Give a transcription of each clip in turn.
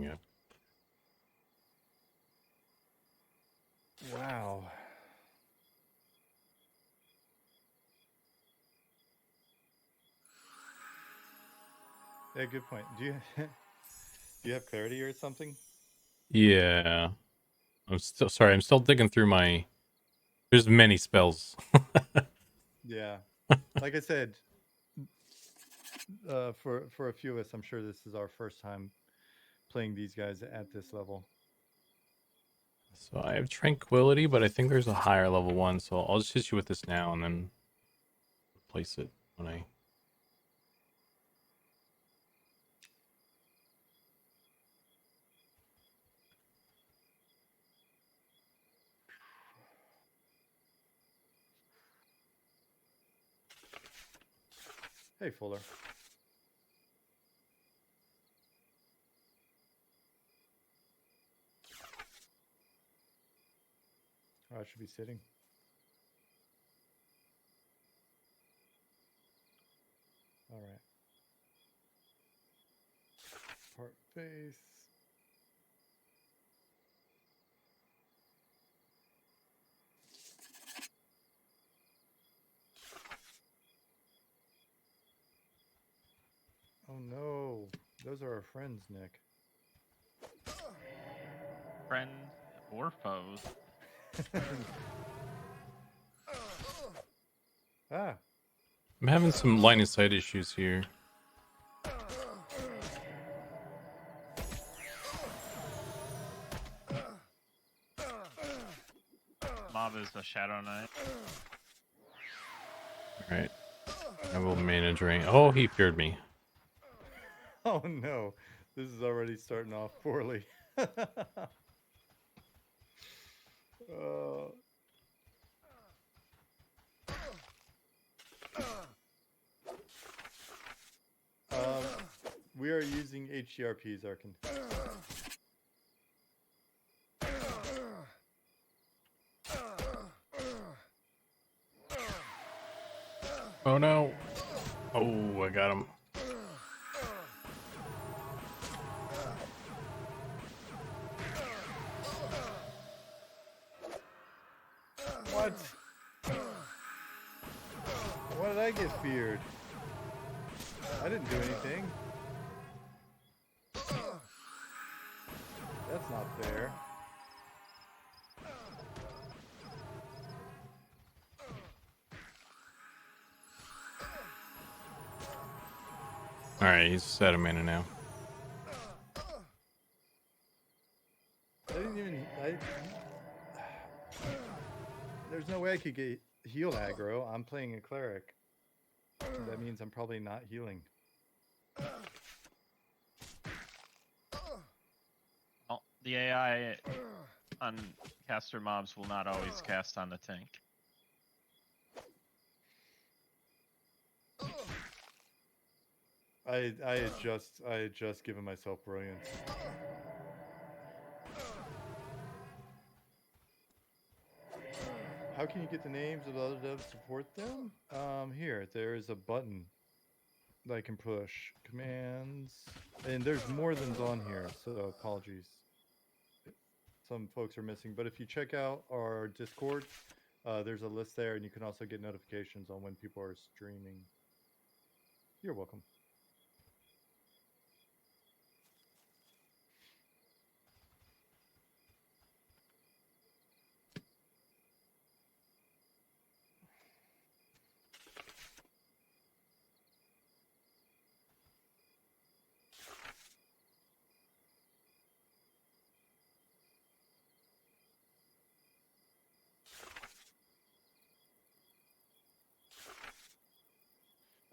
yet. Wow. Yeah, good point. Do you do you have clarity or something? Yeah. I'm still sorry. I'm still digging through my. There's many spells. Yeah. Like I said, for a few of us, I'm sure this is our first time playing these guys at this level. So I have Tranquility, but I think there's a higher level one. So I'll just hit you with this now and then replace it when I. Hey, Fuller. Oh, I should be sitting. All right. Part face. Oh no, those are our friends, Nick. Friends or foes. Ah, I'm having some line of sight issues here. Mob is a Shadow Knight. All right. I will manage rain. Oh, he feared me. oh no, this is already starting off poorly. uh, um, we are using HDRPs, Arkin. Oh no. Oh, I got him. What? Why did I get feared? I didn't do anything. That's not fair. All right, he's out of mana now. I didn't even. There's no way I could get heal aggro. I'm playing a cleric. That means I'm probably not healing. Well, the AI on caster mobs will not always cast on the tank. I had just given myself brilliance. How can you get the names of the other devs to support them? Here, there is a button that I can push. Commands. And there's more than's on here, so apologies. Some folks are missing. But if you check out our Discord, there's a list there, and you can also get notifications on when people are streaming. You're welcome.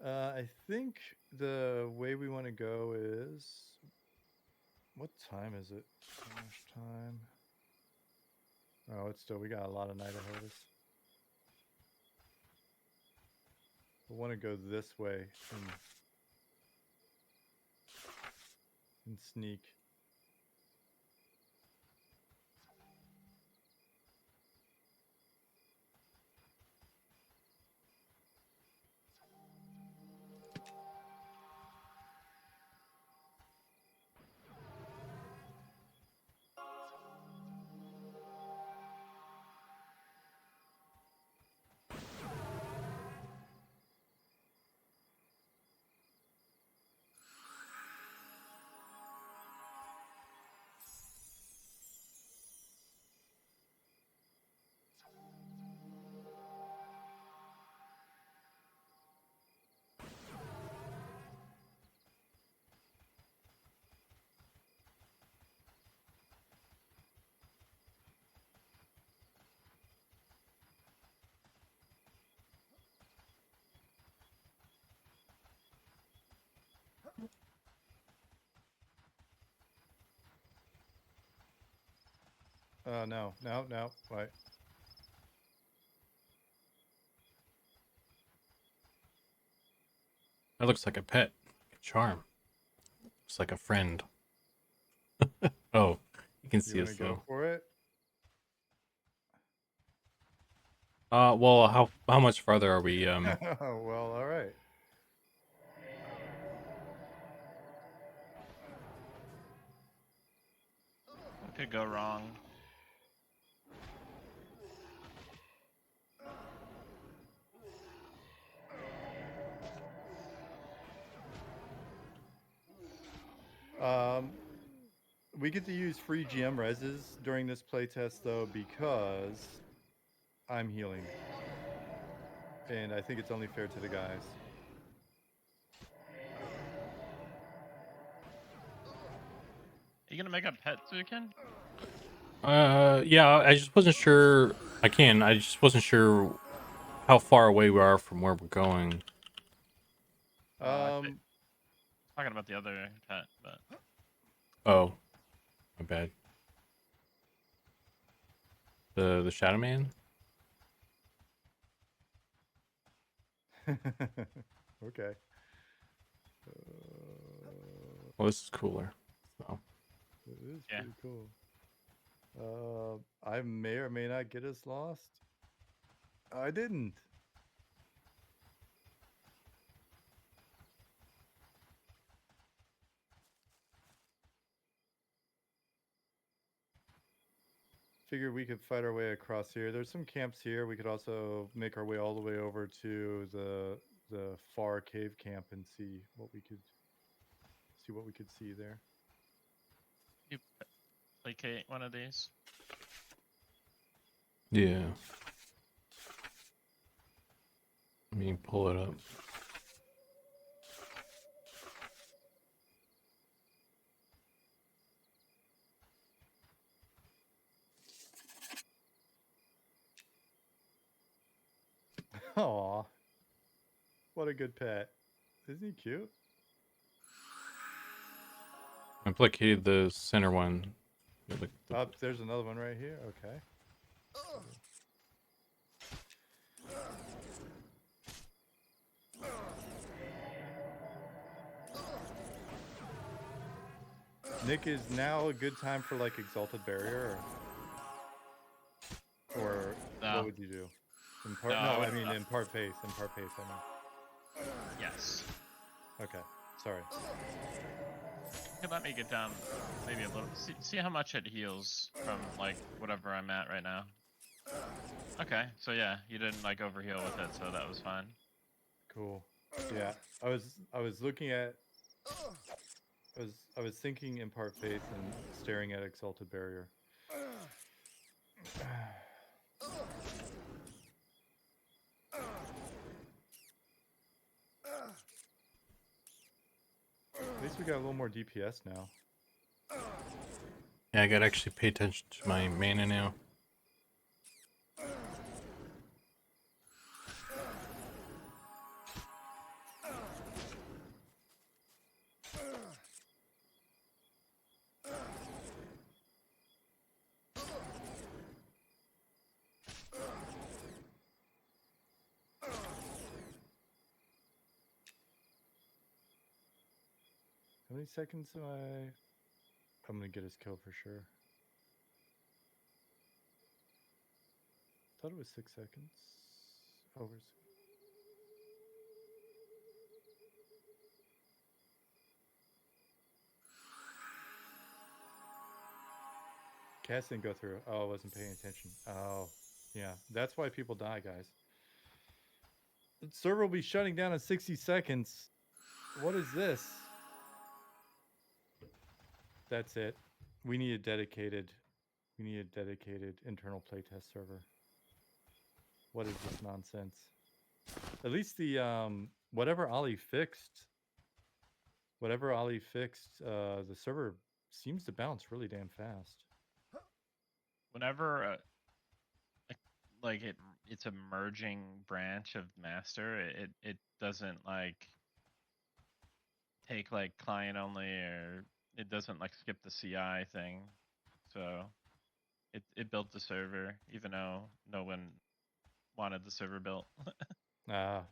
I think the way we want to go is, what time is it? How much time? Oh, it's still, we got a lot of night ahead of us. We want to go this way and sneak. No. Wait. That looks like a pet. Charm. Looks like a friend. Oh, you can You see want us to go though. for it? Well, how much farther are we? Well, all right. What could go wrong? We get to use free GM reses during this playtest though because I'm healing, and I think it's only fair to the guys. Are you gonna make a pet toucan? Yeah. I just wasn't sure. I can. I just wasn't sure how far away we are from where we're going. I think Um, talking about the other pet, but Oh, my bad. The Shadow Man. okay. Well, this is cooler. So It is yeah. pretty cool. I may or may not get us lost. I didn't. Figured we could fight our way across here. There's some camps here. We could also make our way all the way over to the far cave camp and see what we could see there. You placate one of these. yeah. Let me pull it up. Aw, what a good pet! Isn't he cute? I placated the center one. There's another one right here. Okay. Nick, is now a good time for like Exalted Barrier, or No. what would you do? No, I would- Impart pace. Impart pace. I mean. Yes. Okay. Sorry. You let me get down maybe a little. See how much it heals from like whatever I'm at right now. Okay, so yeah, you didn't like overheal with it, so that was fine. Cool. Yeah. I was looking at. I was thinking Impart Faith and staring at Exalted Barrier. At least we got a little more DPS now. Yeah, I gotta actually pay attention to my mana now. How many seconds am I? I'm gonna get his kill for sure. Thought it was 6 seconds. Over. Cast didn't go through. Oh, I wasn't paying attention. Oh, yeah. That's why people die, guys. The server will be shutting down in 60 seconds. What is this? That's it. We need a dedicated internal playtest server. What is this nonsense? At least the whatever Ollie fixed, the server seems to bounce really damn fast. Whenever like it's a merging branch of master, it doesn't like take like client only, or it doesn't like skip the CI thing. So It built the server, even though no one wanted the server built. Ah.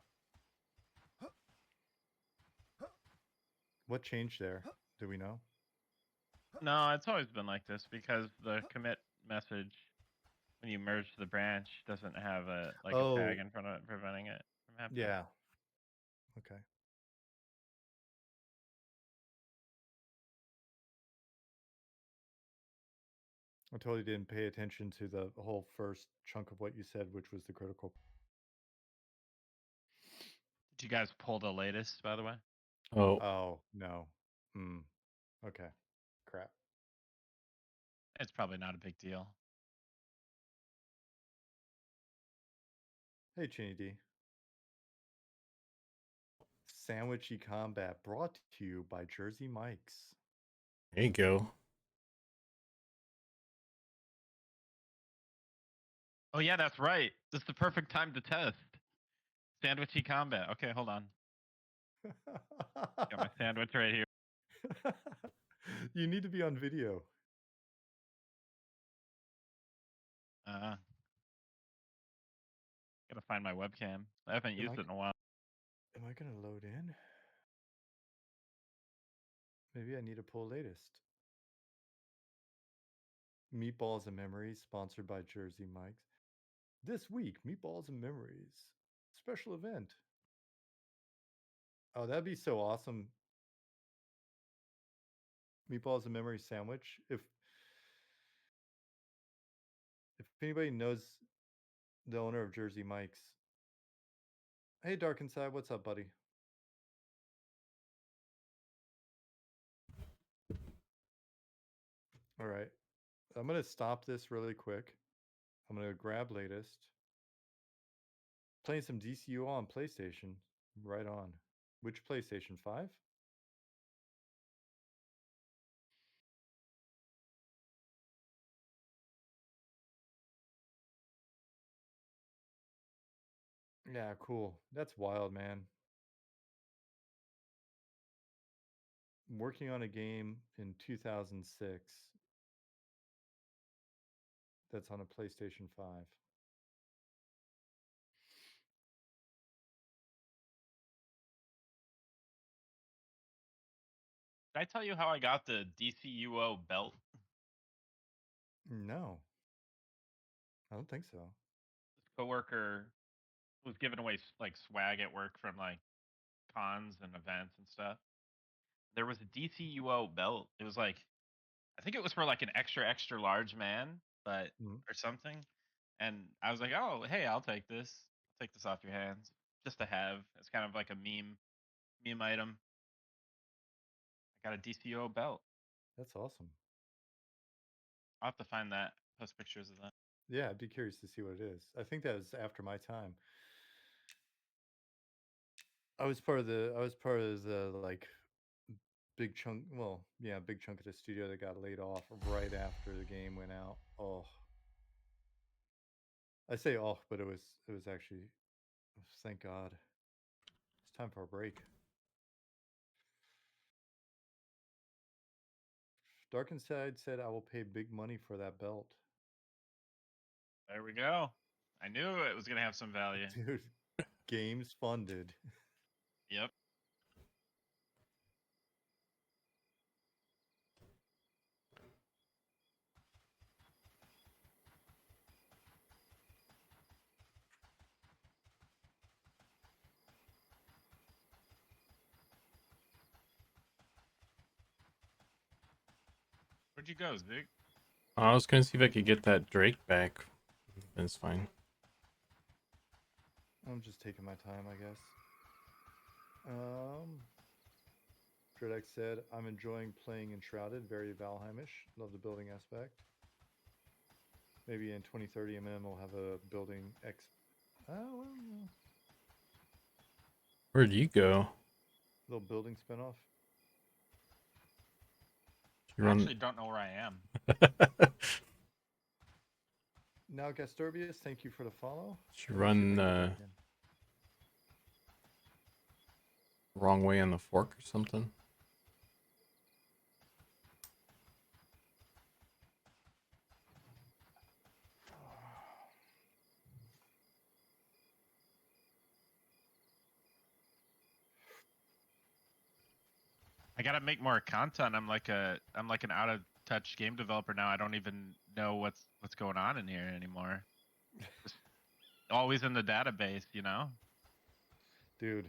What changed there? Do we know? No, it's always been like this because the commit message when you merge the branch doesn't have a a tag Oh, in front of it preventing it from happening. yeah. Okay. I totally didn't pay attention to the whole first chunk of what you said, which was the critical. Did you guys pull the latest, by the way? Oh, Oh, no. Hmm. Okay. Crap. It's probably not a big deal. Hey, Chinny D. Sandwichy Combat brought to you by Jersey Mike's. there you go. Oh yeah, that's right. This is the perfect time to test. Sandwichy combat. Okay, hold on. Got my sandwich right here. You need to be on video. Uh, gotta find my webcam. I haven't Am used I it in a while. am I gonna load in? Maybe I need to pull latest. Meatballs and Memories, sponsored by Jersey Mike's. This week, Meatballs and Memories. Special event. Oh, that'd be so awesome. Meatballs and Memories sandwich. If anybody knows the owner of Jersey Mike's. Hey Dark Inside, what's up, buddy? All right. I'm gonna stop this really quick. I'm gonna grab latest. Playing some DCU on PlayStation. Right on. Which PlayStation 5? Yeah, cool. That's wild, man. Working on a game in 2006 that's on a PlayStation 5. Did I tell you how I got the DCUO belt? No, I don't think so. This coworker was giving away like swag at work from like cons and events and stuff. There was a DCUO belt. It was like I think it was for like an extra large man, but Mhm. or something. And I was like, "Oh, hey, I'll take this. I'll take this off your hands, just to have." It's kind of like a meme item. I got a DCUO belt. That's awesome. I'll have to find that. Post pictures of that. Yeah, I'd be curious to see what it is. I think that was after my time. I was part of the like big chunk, well, yeah, big chunk of the studio that got laid off right after the game went out. Oh, I say oh, but it was actually thank God. It's time for a break. Dark Inside said I will pay big money for that belt. There we go. I knew it was gonna have some value. Dude, games funded. Yep. Where'd you go, Zig? I was gonna see if I could get that Drake back. It's fine. I'm just taking my time, I guess. Dredex said, I'm enjoying playing Enshrouded, very Valheimish. Love the building aspect. Maybe in 2030 MM we'll have a building X. Oh, well, no. Where'd you go? Little building spinoff. You I run. actually don't know where I am. Now, Gasturbius, thank you for the follow. You Let me see if I run can get back in. wrong way on the fork or something. I gotta make more content. I'm like an out of touch game developer now. I don't even know what's going on in here anymore. Just always in the database, you know. Dude.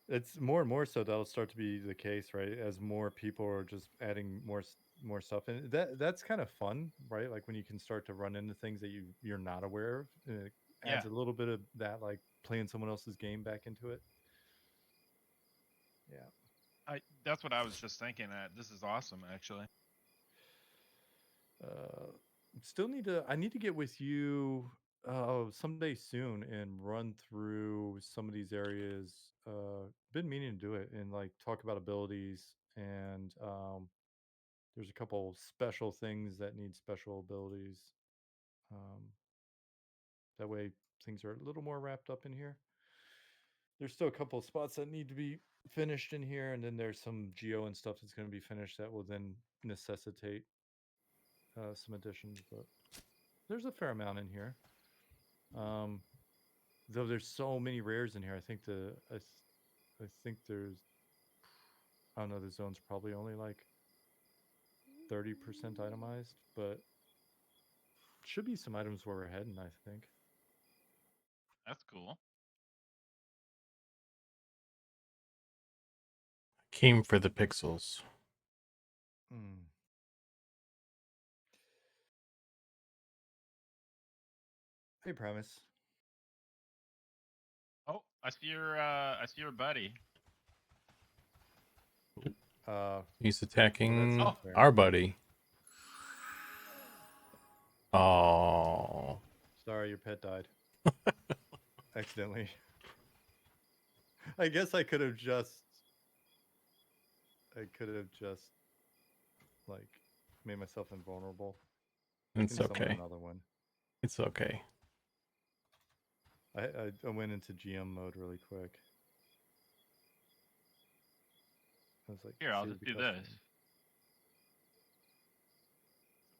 It's more and more so that'll start to be the case, right? As more people are just adding more stuff, and that's kind of fun, right? Like when you can start to run into things that you're not aware of, and it Yeah, adds a little bit of that, like playing someone else's game back into it. Yeah. that's what I was just thinking. This is awesome, actually. Uh, Still need to. I need to get with you someday soon and run through some of these areas. Been meaning to do it and like talk about abilities and there's a couple special things that need special abilities. Um, that way things are a little more wrapped up in here. There's still a couple of spots that need to be finished in here, and then there's some geo and stuff that's going to be finished that will then necessitate some additions. But there's a fair amount in here. Um, though there's so many rares in here, I think I think there's I don't know, the zone's probably only like 30% itemized, but should be some items where we're heading, I think. That's cool. Came for the pixels. Hmm. Hey, Premise. Oh, I see your buddy. He's That's attacking not fair. our buddy. Oh, Sorry, your pet died. Accidentally. I guess I could have just like made myself invulnerable. it's Can summon okay. another one. It's okay. I went into GM mode really quick. I was like, Here, I'll save just the do custom. this.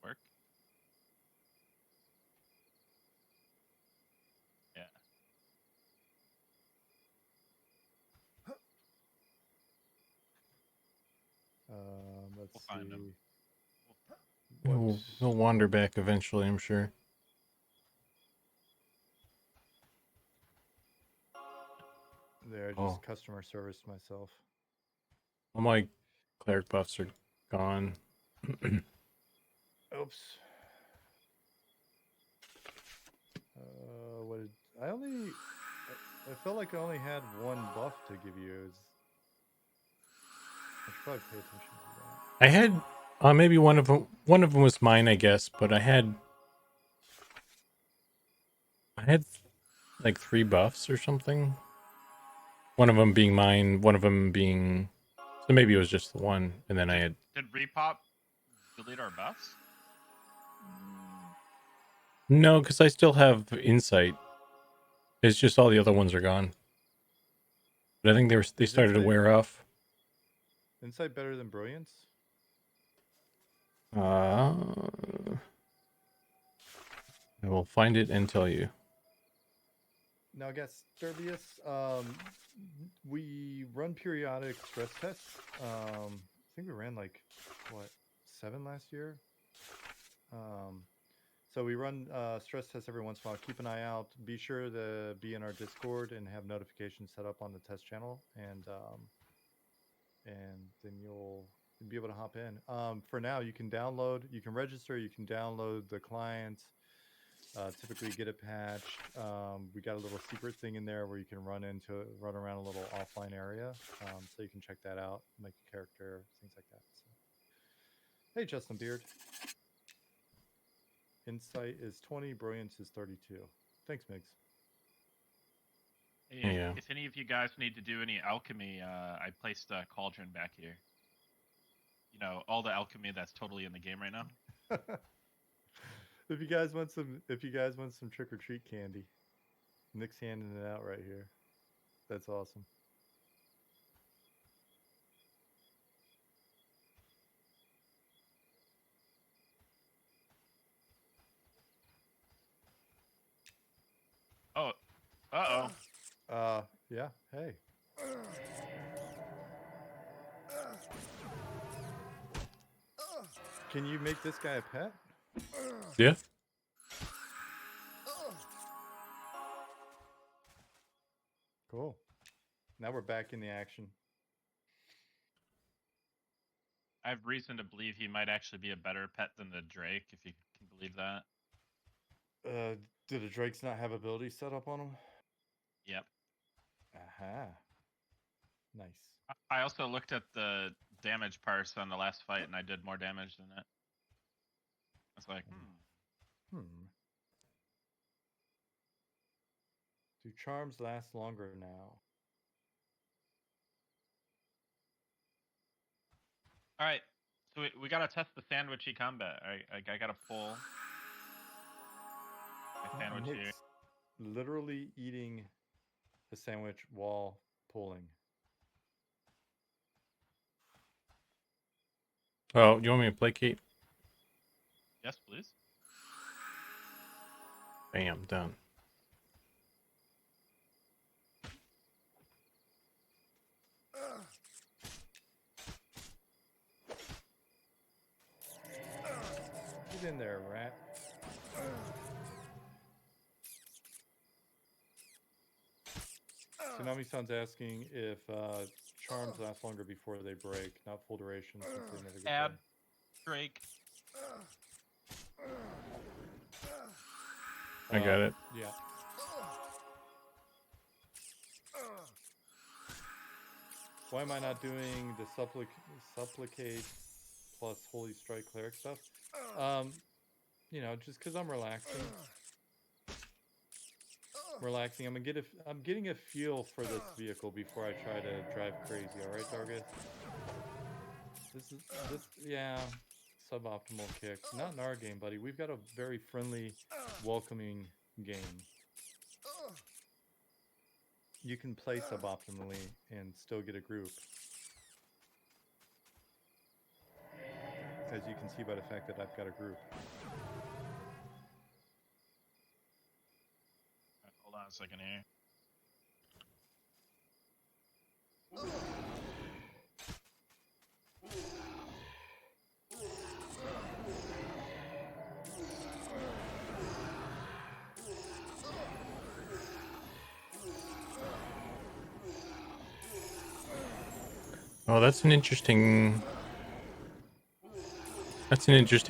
Work. Yeah. Let's We'll find him. see. What? He'll wander back eventually, I'm sure. There, I Oh, just customer serviced myself. all my cleric buffs are gone. Oops. What did I only? I felt like I only had one buff to give you. I should probably pay attention to that. I had maybe one of them. One of them was mine, I guess, but I had like 3 buffs or something. One of them being mine, one of them being, so maybe it was just the one, and then I had. Did repop delete our buffs? No, because I still have insight. It's just all the other ones are gone. But I think they Is started to wear off. insight better than brilliance? I will find it and tell you. Now, I guess Sturbius, we run periodic stress tests. I think we ran like what 7 last year. So we run stress tests every once in a while. Keep an eye out. Be sure to be in our Discord and have notifications set up on the test channel, and then you'll be able to hop in. For now, you can register, you can download the client. Typically get it patched. We got a little secret thing in there where you can run around a little offline area. So you can check that out, make a character, things like that. So. Hey, Justin Beard. Insight is 20, Brilliance is 32. Thanks, Migs. Hey, Yeah. if any of you guys need to do any alchemy, I placed a cauldron back here. You know, all the alchemy that's totally in the game right now. If you guys want some trick or treat candy, Nick's handing it out right here. That's awesome. Oh, yeah. Hey. Can you make this guy a pet? Yeah. Cool. Now we're back in the action. I have reason to believe he might actually be a better pet than the Drake, if you can believe that. Do the Drakes not have abilities set up on them? Yep. Aha. Nice. I also looked at the damage parse on the last fight, and I did more damage than it. I was like, Do charms last longer now? All right, so we gotta test the sandwichy combat. I gotta pull my sandwich here. Nick's literally eating a sandwich while pulling. Oh, you want me to placate? Yes, please. Bam, done. Get in there, rat. Tsunami-san's asking if charms last longer before they break, not full duration since they never get Add done. Drake. I got it. Yeah. Why am I not doing the supplicate plus holy strike cleric stuff? You know, just because I'm relaxing. I'm getting a feel for this vehicle before I try to drive crazy. All right, Dargus. Yeah, suboptimal kick. Not in our game, buddy. We've got a very friendly, welcoming game. You can play suboptimally and still get a group. As you can see by the fact that I've got a group. Hold on a second here. Oh, that's an interesting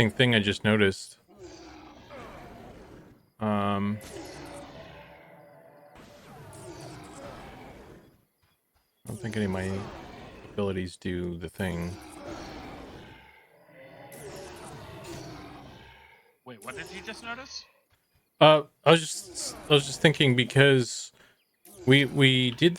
thing I just noticed. I don't think any of my abilities do the thing. Wait, what did you just notice? I was just thinking because we did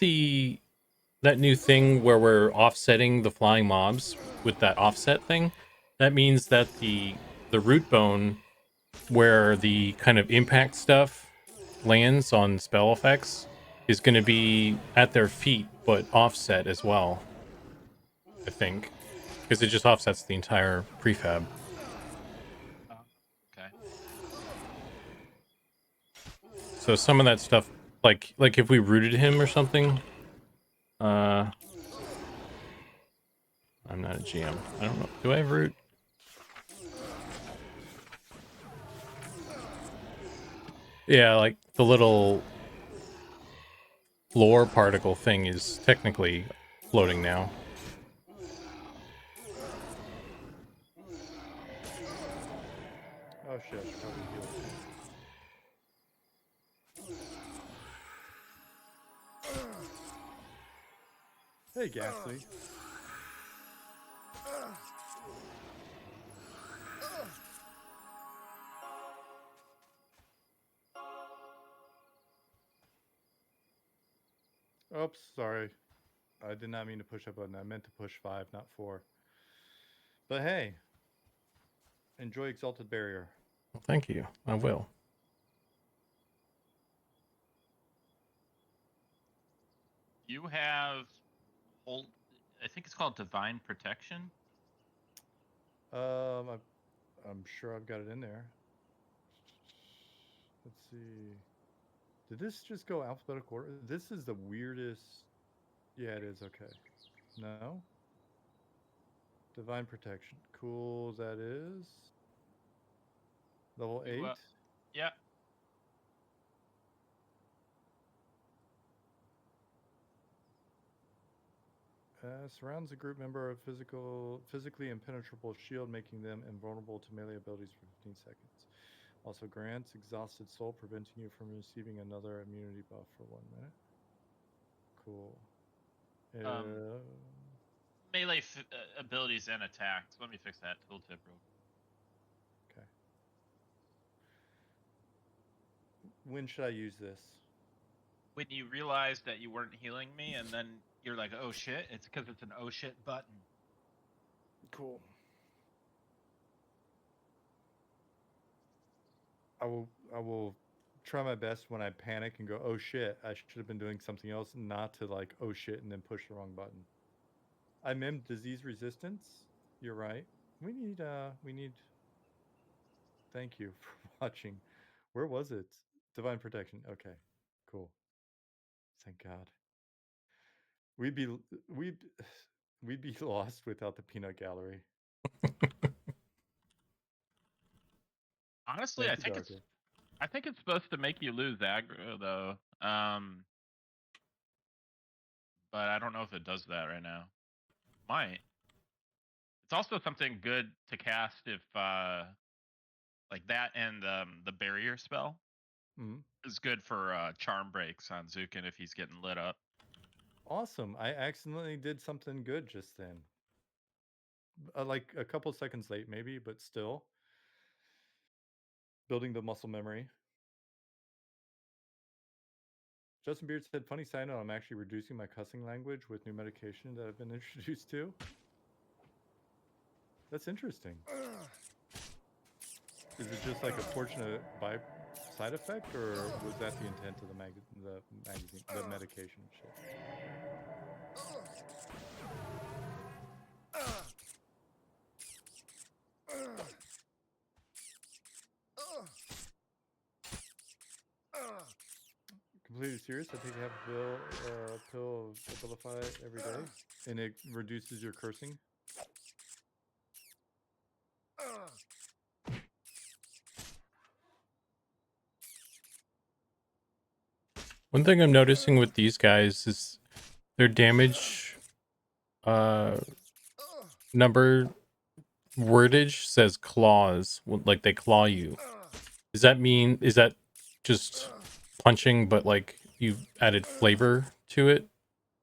that new thing where we're offsetting the flying mobs with that offset thing. That means that the root bone where the kind of impact stuff lands on spell effects is going to be at their feet but offset as well, I think, because it just offsets the entire prefab. Okay. So some of that stuff, like if we rooted him or something, I'm not a GM. I don't know. Do I have root? Yeah, like the little lore particle thing is technically floating now. Oh shit, I should probably heal. Hey, Ghastly. Oops, sorry. I did not mean to push that button. I meant to push 5, not 4. But hey, enjoy Exalted Barrier. Well, thank you. I will. You have I think it's called Divine Protection. I'm sure I've got it in there. Let's see. Did this just go alphabetical order? This is the weirdest. Yeah, it is. Okay. No? Divine protection. Cool, that is. Level 8. Yeah. Surrounds a group member of physically impenetrable shield, making them invulnerable to melee abilities for 15 seconds. Also grants exhausted soul, preventing you from receiving another immunity buff for 1 minute. Cool. Melee abilities and attacks. Let me fix that tooltip real quick. Okay. When should I use this? When you realize that you weren't healing me, and then you're like, oh shit, it's because it's an oh shit button. Cool. I will try my best when I panic and go, oh shit, I should have been doing something else, not to like, oh shit, and then push the wrong button. I memed disease resistance. You're right. We need thank you for watching. Where was it? Divine protection. Okay. Cool. Thank God. We'd be we'd we'd be lost without the peanut gallery. Honestly, Thank you, Darker. I think it's supposed to make you lose aggro though. But I don't know if it does that right now. Might. It's also something good to cast if like that, and the barrier spell is good for charm breaks on Zukin if he's getting lit up. Awesome. I accidentally did something good just then. Like a couple seconds late, maybe, but still. Building the muscle memory. Justin Beard said, funny side note, I'm actually reducing my cussing language with new medication that I've been introduced to. That's interesting. Is it just like a fortunate side effect, or was that the intent of the magazine, the medication shit? Completely serious. I take half a pill of Abilify every day, and it reduces your cursing. One thing I'm noticing with these guys is their damage number wordage says claws, like they claw you. Does that mean, is that just punching, but like you've added flavor to it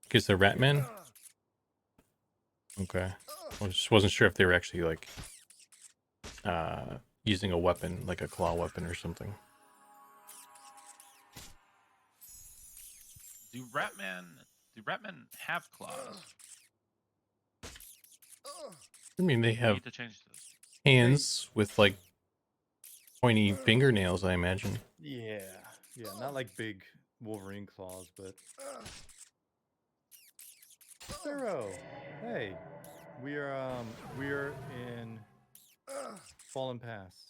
because they're Ratman? Okay. I just wasn't sure if they were actually like using a weapon, like a claw weapon or something. Do Ratmen have claws? I mean, they We have need to change this. hands with like pointy fingernails, I imagine. Yeah, not like big Wolverine claws, but Sparrow. Hey, we are in Fallen Pass.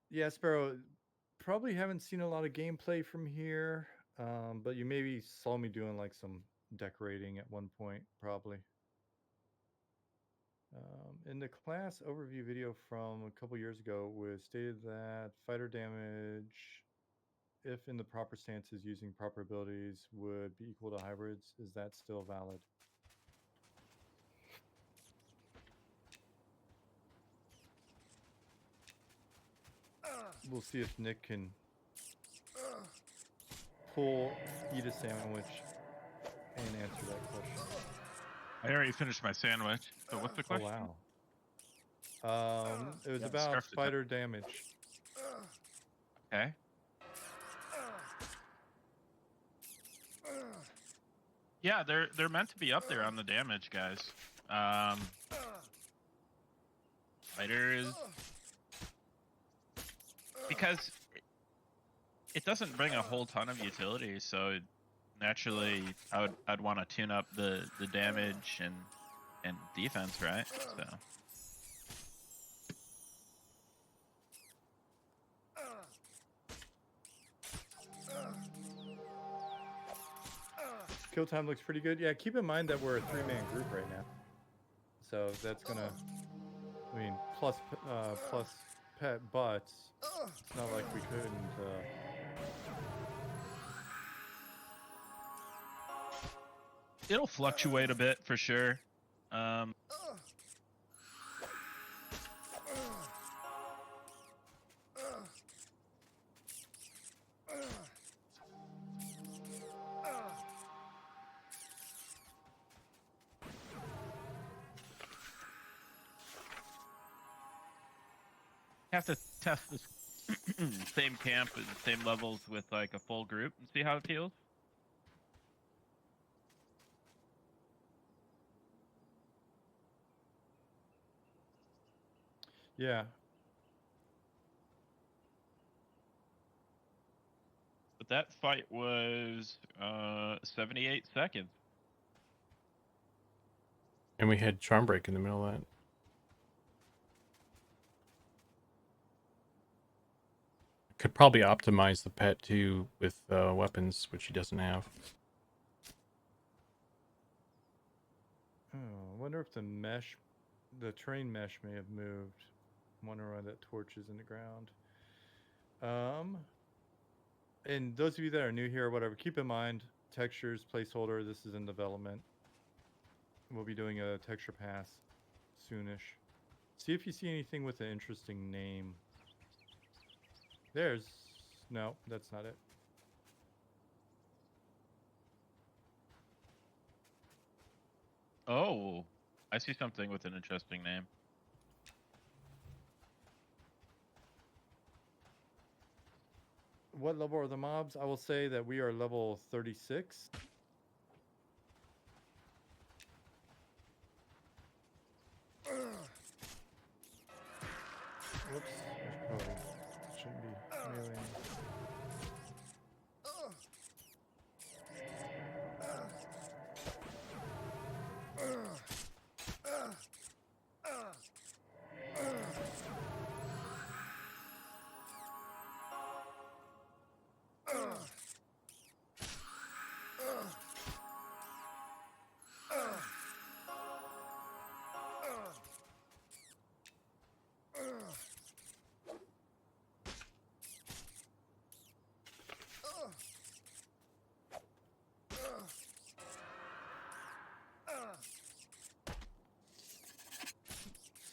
Yeah, Sparrow. Probably haven't seen a lot of gameplay from here, but you maybe saw me doing like some decorating at one point, probably. In the class overview video from a couple years ago, was stated that fighter damage, if in the proper stances using proper abilities, would be equal to hybrids. Is that still valid? We'll see if Nick can eat a sandwich and answer that question. I already finished my sandwich. So what's the question? Oh wow. It was about spider damage. Okay. Yeah, they're meant to be up there on the damage, guys. Fighters, because it doesn't bring a whole ton of utility, so naturally I'd want to tune up the damage and defense, right? So Kill time looks pretty good. Yeah, keep in mind that we're a 3-man group right now. So that's gonna, I mean, plus pet, but it's not like we couldn't. it'll fluctuate a bit for sure. Have to test this same camp at the same levels with like a full group and see how it feels. Yeah. But that fight was 78 seconds. And we had Charm Break in the middle of that. Could probably optimize the pet too with weapons, which he doesn't have. Oh, I wonder if the terrain mesh may have moved. I wonder why that torch is in the ground. And those of you that are new here or whatever, keep in mind, textures, placeholder, this is in development. We'll be doing a texture pass soonish. See if you see anything with an interesting name. No, that's not it. Oh, I see something with an interesting name. What level are the mobs? I will say that we are level 36. Whoops, I probably shouldn't be mailing.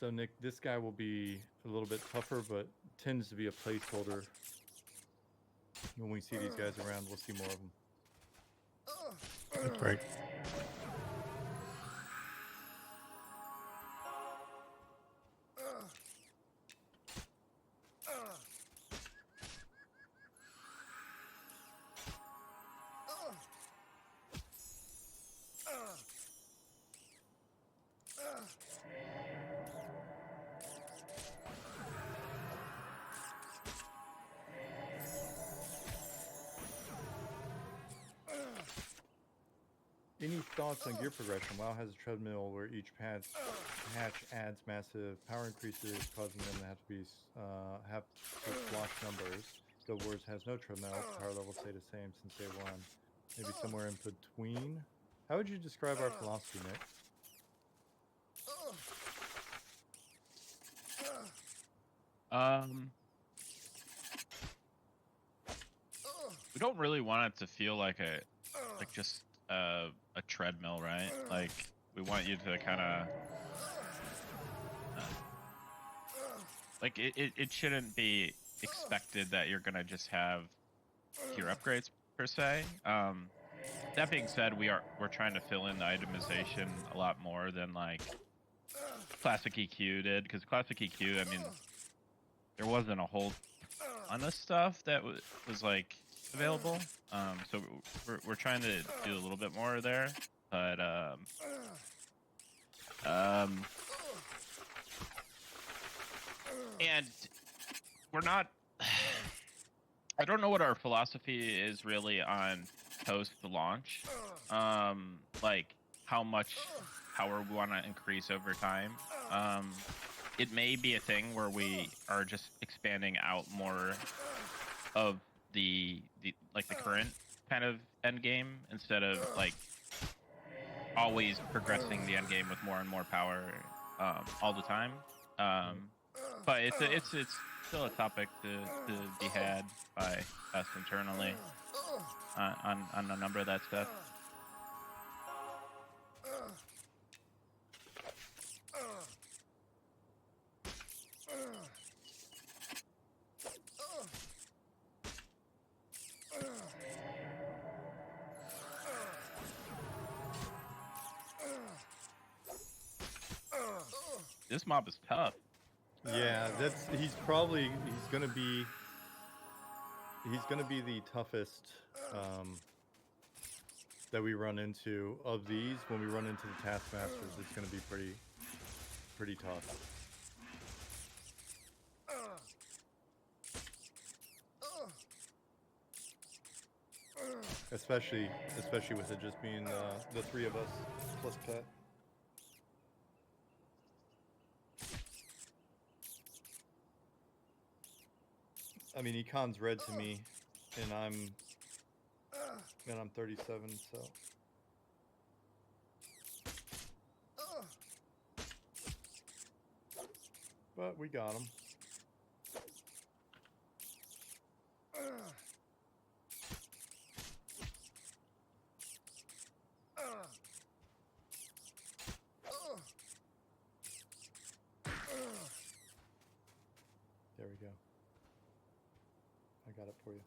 So Nick, this guy will be a little bit tougher, but tends to be a placeholder. When we see these guys around, we'll see more of them. That's right. Any thoughts on gear progression? WoW has a treadmill where each patch adds massive power increases, causing them to have to block numbers. Guild Wars has no treadmill. Power levels stay the same since day one. Maybe somewhere in between. How would you describe our philosophy, Nick? We don't really want it to feel like just a treadmill, right? Like we want you to kind of like it shouldn't be expected that you're gonna just have gear upgrades per se. That being said, we're trying to fill in the itemization a lot more than like Classic EQ did, because Classic EQ, I mean, there wasn't a whole ton of stuff that was like available. So we're trying to do a little bit more there, but And we're not. I don't know what our philosophy is really on post-launch. Like how much power we want to increase over time. It may be a thing where we are just expanding out more of the current kind of end game instead of like always progressing the end game with more and more power all the time. But it's still a topic to be had by us internally on a number of that stuff. This mob is tough. Yeah, he's gonna be the toughest that we run into of these. When we run into the Taskmasters, it's gonna be pretty tough. Especially with it just being the three of us plus Pet. I mean, Econ's red to me, and I'm 37, so. But we got him. There we go. I got it for you.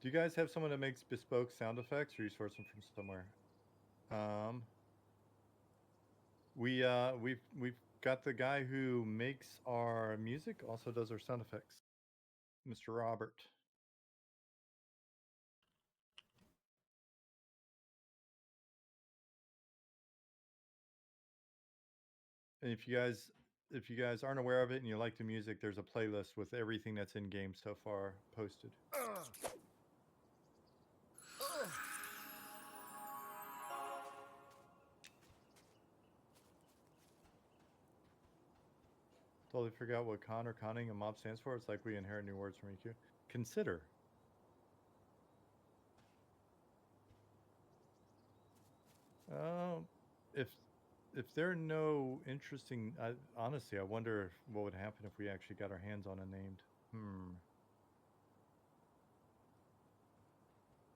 Do you guys have someone that makes bespoke sound effects, or you source them from somewhere? We've got the guy who makes our music, also does our sound effects, Mr. Robert. And if you guys aren't aware of it and you like the music, there's a playlist with everything that's in game so far posted. Totally forgot what con or conning a mob stands for. It's like we inherit new words from EQ. Consider. If there are no interesting, honestly, I wonder what would happen if we actually got our hands on a named.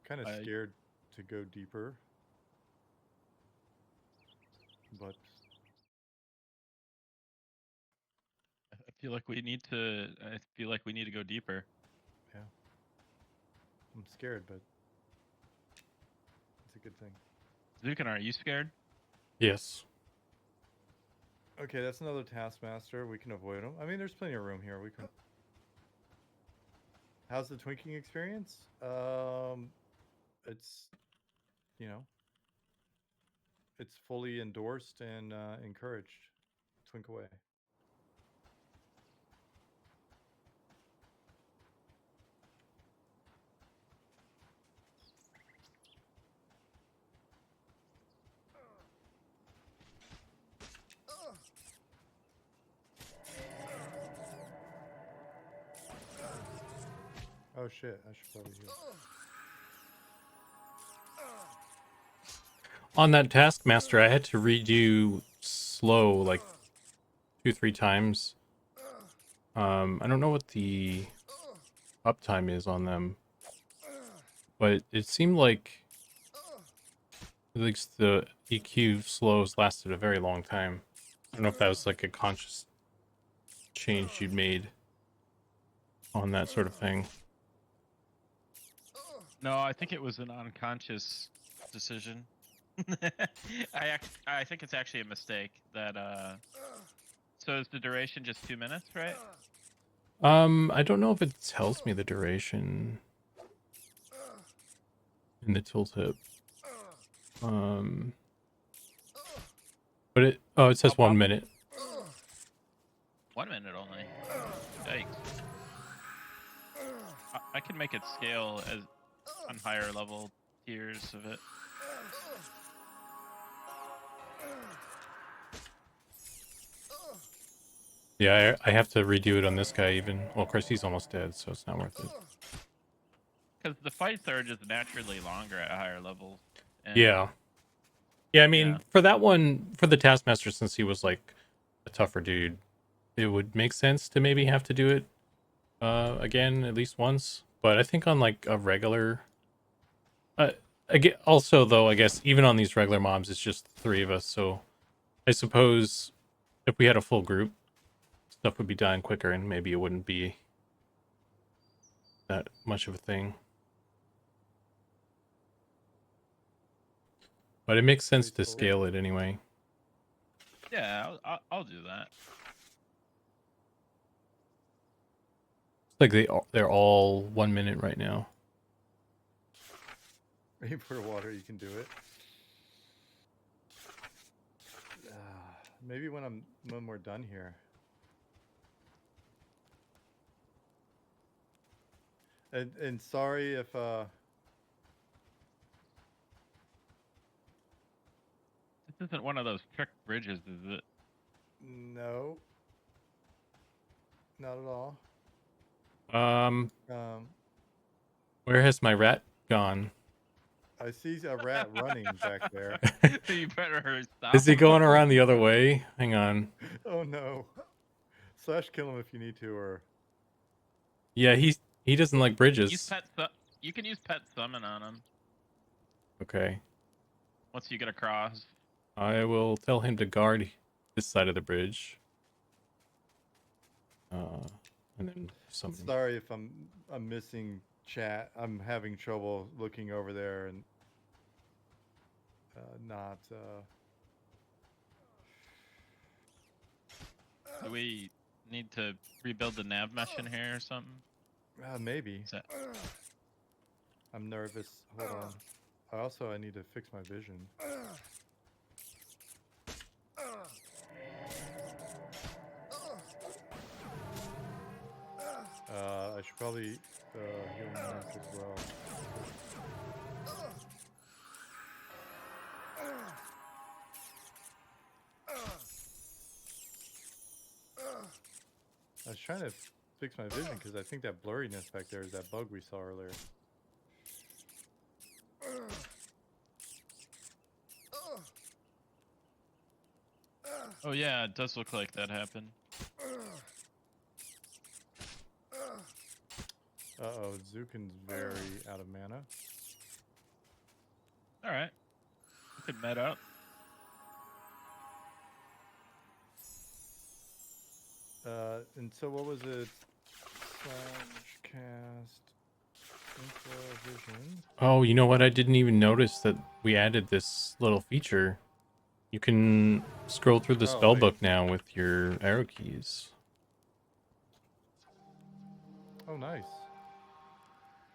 Kind of scared to go deeper, but I feel like we need to go deeper. Yeah, I'm scared, but it's a good thing. Zukin, are you scared? Yes. Okay, that's another Taskmaster. We can avoid him. I mean, there's plenty of room here. We can. How's the twinking experience? It's, it's fully endorsed and encouraged. Twink away. Oh shit, I should probably heal. On that Taskmaster, I had to redo slow like 2-3 times. I don't know what the uptime is on them, but it seemed like at least the EQ slows lasted a very long time. I don't know if that was like a conscious change you'd made on that sort of thing. No, I think it was an unconscious decision. I think it's actually a mistake that so is the duration just 2 minutes, right? I don't know if it tells me the duration. in the tooltip. But it says 1 minute. 1 minute only. Yikes. I can make it scale as on higher level tiers of it. Yeah, I have to redo it on this guy even. Well, of course, he's almost dead, so it's not worth it. Because the fights are just naturally longer at higher levels. And Yeah. Yeah, I mean, Yeah. for that one, for the Taskmaster, since he was like a tougher dude, it would make sense to maybe have to do it again at least once. But I think on like a regular, again, also though, I guess even on these regular mobs, it's just 3 of us. So I suppose if we had a full group, stuff would be done quicker, and maybe it wouldn't be that much of a thing. But it makes sense to scale it anyway. Yeah, I'll do that. It's like they're all 1 minute right now. You put water, you can do it. Maybe when we're done here. And sorry if This isn't one of those trick bridges, is it? no, not at all. Where has my rat gone? I see a rat running back there. You better stop. Is he going around the other way? Hang on. Oh no. Slash kill him if you need to, or Yeah, he doesn't like bridges. You can use pet summon on him Okay. once you get across. I will tell him to guard this side of the bridge. And then something. sorry if I'm missing chat. I'm having trouble looking over there and not. Do we need to rebuild the nav mesh in here or something? Maybe. Is that... I'm nervous. Hold on. I need to fix my vision. I should probably heal Mac as well. I was trying to fix my vision because I think that blurriness back there is that bug we saw earlier. Oh yeah, it does look like that happened. Uh-oh, Zukin's very out of mana. Alright. You could med up. And so what was it? Slash cast info vision. Oh, you know what? I didn't even notice that we added this little feature. You can scroll through the spell book now with your arrow keys. Oh, nice.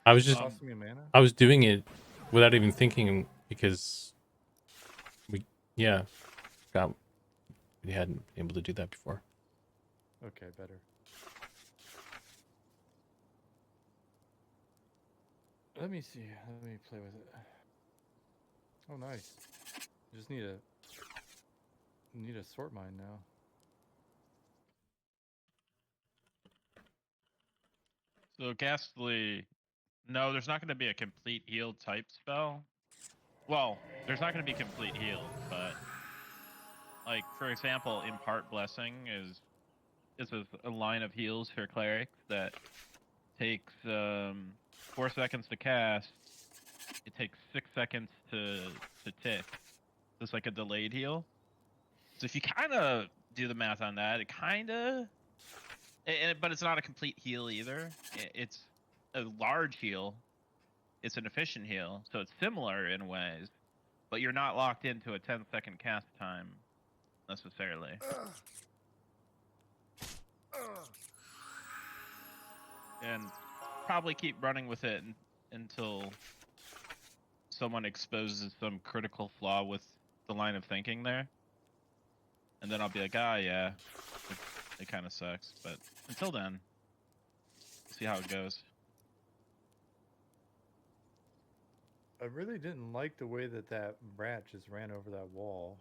I was just Costing me mana? I was doing it without even thinking because we hadn't been able to do that before. Okay, better. Let me see. Let me play with it. Oh, nice. Just need a sort mine now. So Ghastly, no, there's not going to be a complete heal type spell. Well, there's not going to be complete heal, but like for example, Impart Blessing is a line of heals for clerics that takes 4 seconds to cast. It takes 6 seconds to tick. It's like a delayed heal. So if you kind of do the math on that, it kind of, but it's not a complete heal either. It's a large heal. It's an efficient heal, so it's similar in ways, but you're not locked into a 10-second cast time necessarily. And probably keep running with it until someone exposes some critical flaw with the line of thinking there. And then I'll be like, yeah, it kind of sucks. But until then, see how it goes. I really didn't like the way that rat just ran over that wall.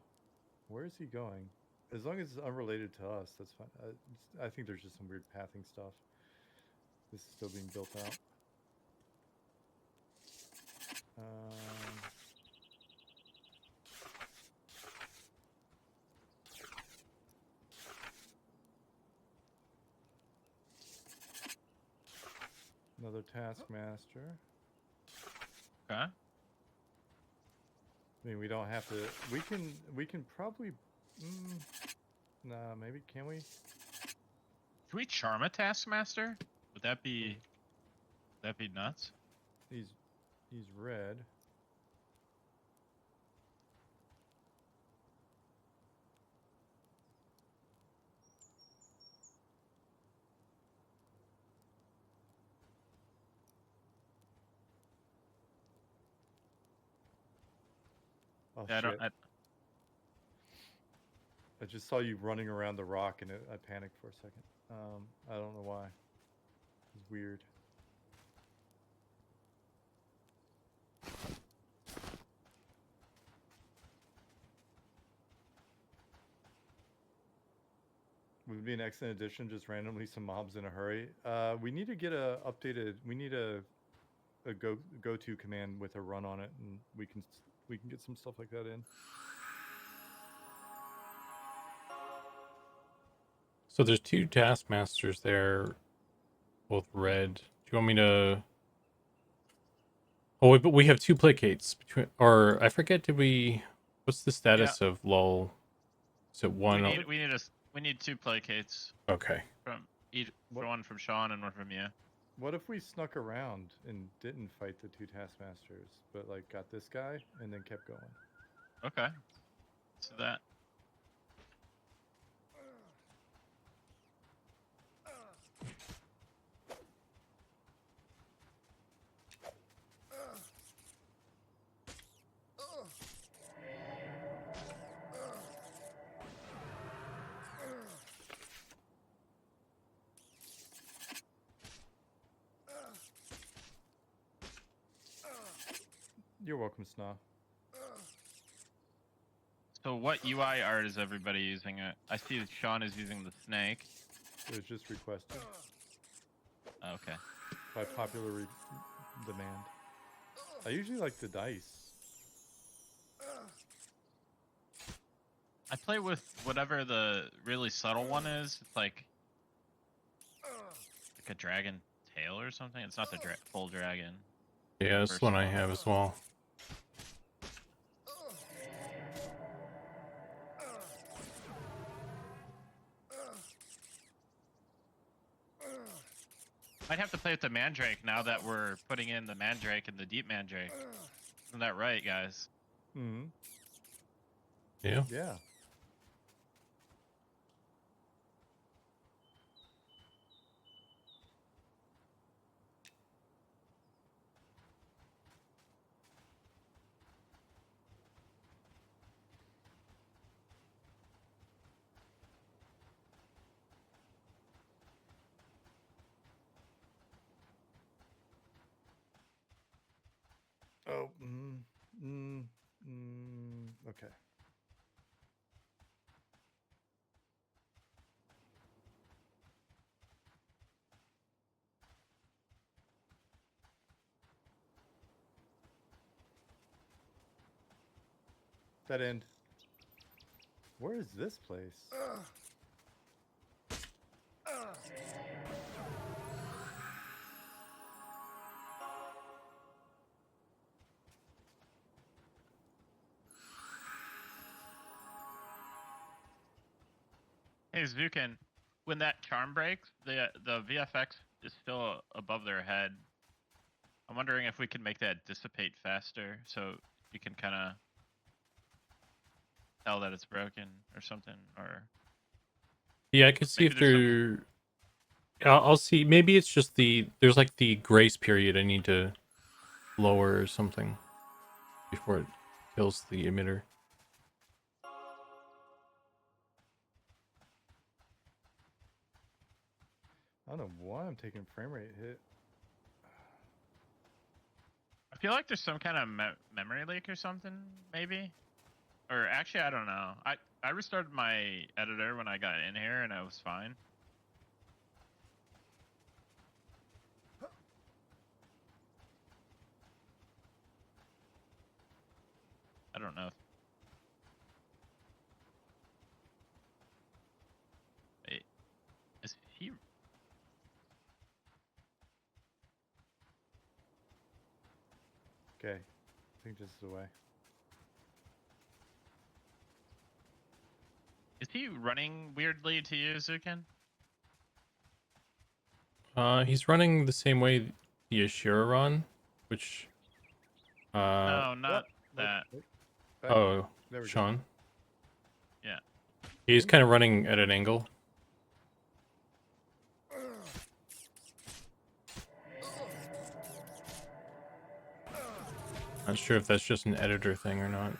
Where is he going? As long as it's unrelated to us, that's fine. I think there's just some weird pathing stuff. This is still being built out. Another taskmaster. Okay. I mean, we don't have to. We can probably. Nah, maybe can we? Can we charm a taskmaster? Would that be nuts? He's red. Oh Yeah, shit! I I just saw you running around the rock, and I panicked for a second. I don't know why. It's weird. Would be an excellent addition. Just randomly some mobs in a hurry. We need to get a updated. We need a go-to command with a run on it, and we can get some stuff like that in. So there's 2 taskmasters there, both red. Do you want me to? Oh, but we have 2 placates between. Or I forget. Did we? What's the status of lull? Is it one? we need 2 placates Okay. from each. What? One from Sean and one from you. What if we snuck around and didn't fight the 2 taskmasters, but like got this guy and then kept going? Okay. So that. You're welcome, Sna. So what UI art is everybody using? I see that Sean is using the snake. It was just requested Okay. by popular demand. I usually like the dice. I play with whatever the really subtle one is. It's like a dragon tail or something. It's not the full dragon. Yeah, this one I have as well. Might have to play with the Mandrake now that we're putting in the Mandrake and the Deep Mandrake. Isn't that right, guys? Mm-hmm. Yeah. Yeah. Oh. Okay. That end. Where is this place? Hey, Zukin, when that charm breaks, the VFX is still above their head. I'm wondering if we can make that dissipate faster so you can kind of tell that it's broken or something, or Yeah, I could see maybe if there's there. I'll see. Maybe it's just there's like the grace period I need to lower or something. before it kills the emitter. I don't know why I'm taking frame rate hit. I feel like there's some kind of memory leak or something, maybe. Or actually, I don't know. I restarted my editor when I got in here, and I was fine. I don't know. Wait, is he? Okay, I think this is the way. Is he running weirdly to you, Zukin? He's running the same way the Ashura run, which No, not Oh, that. back. oh, There we go. Sean. Yeah. He's kind of running at an angle. Not sure if that's just an editor thing or not.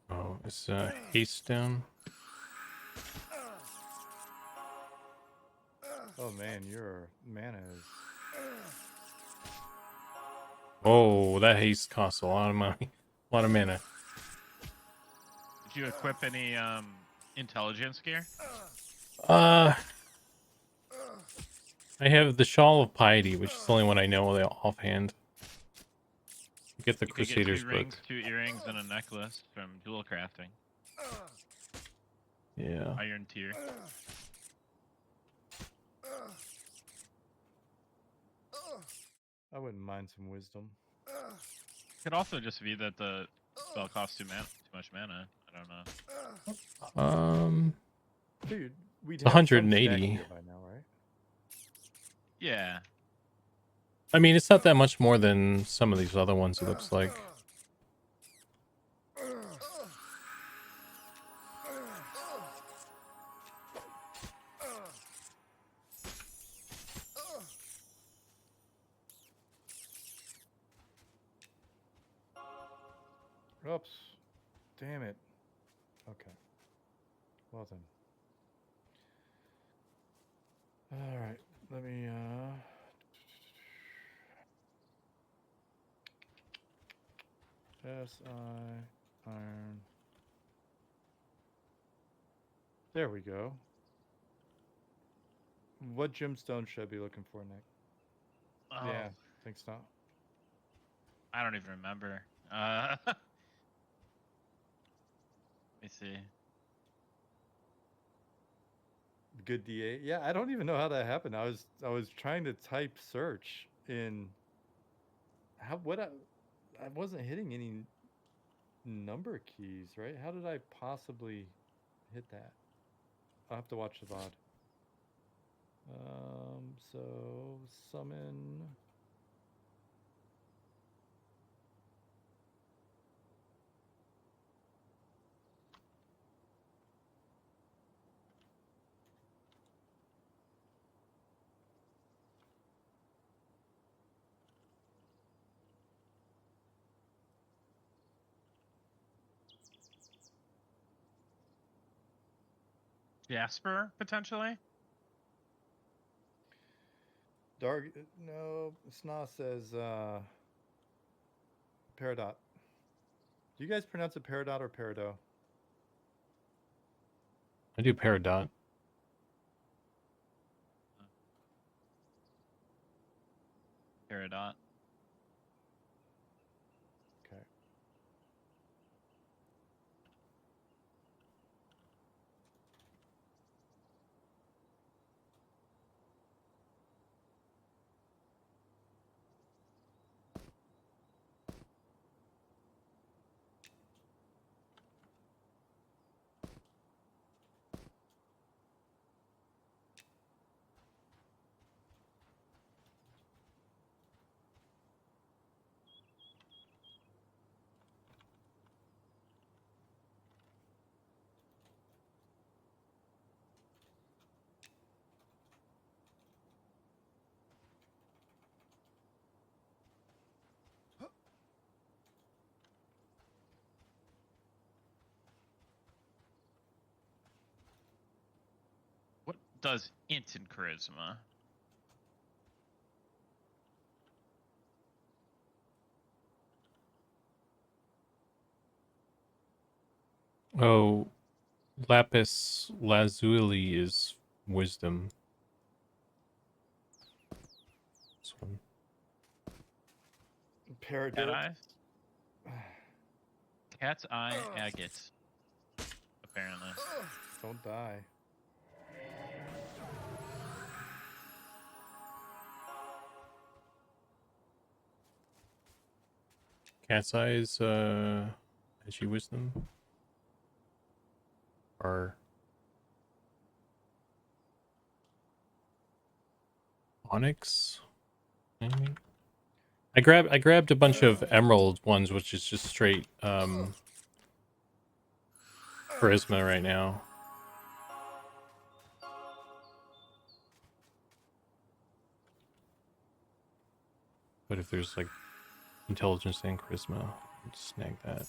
Oh, is haste down? Oh man, your mana is. Oh, that haste costs a lot of money, a lot of mana. Did you equip any intelligence gear? I have the Shawl of Piety, which is the only one I know offhand. Get the You could get Crusaders 2 book. rings, 2 earrings, and a necklace from dual crafting. Yeah. Iron tier. I wouldn't mind some wisdom. Could also just be that the spell costs too much mana. I don't know. Dude, we'd It's have some stack 180. here by now, right? Yeah. I mean, it's not that much more than some of these other ones, it looks like. Oops. Damn it. Okay. Well then. Alright. Let me iron. There we go. What gemstone should I be looking for, Nick? Oh, Yeah, thanks not. I don't even remember. Let me see. Good DA. Yeah, I don't even know how that happened. I was trying to type search in I wasn't hitting any number keys, right? How did I possibly hit that? I'll have to watch the VOD. So summon. Jasper, potentially? Dark. No, Sna says Peridot. Do you guys pronounce it Peridot or Peridot? I do Peridot. Peridot. Okay. does instant charisma. Oh, lapis lazuli is wisdom. This one. Cat Paradox. eye? Cat's eye agate. Apparently. Don't die. Cat's eyes, has she wisdom? Or onyx? Maybe? I grabbed a bunch of emerald ones, which is just straight charisma right now. But if there's like intelligence and charisma, I'll snag that.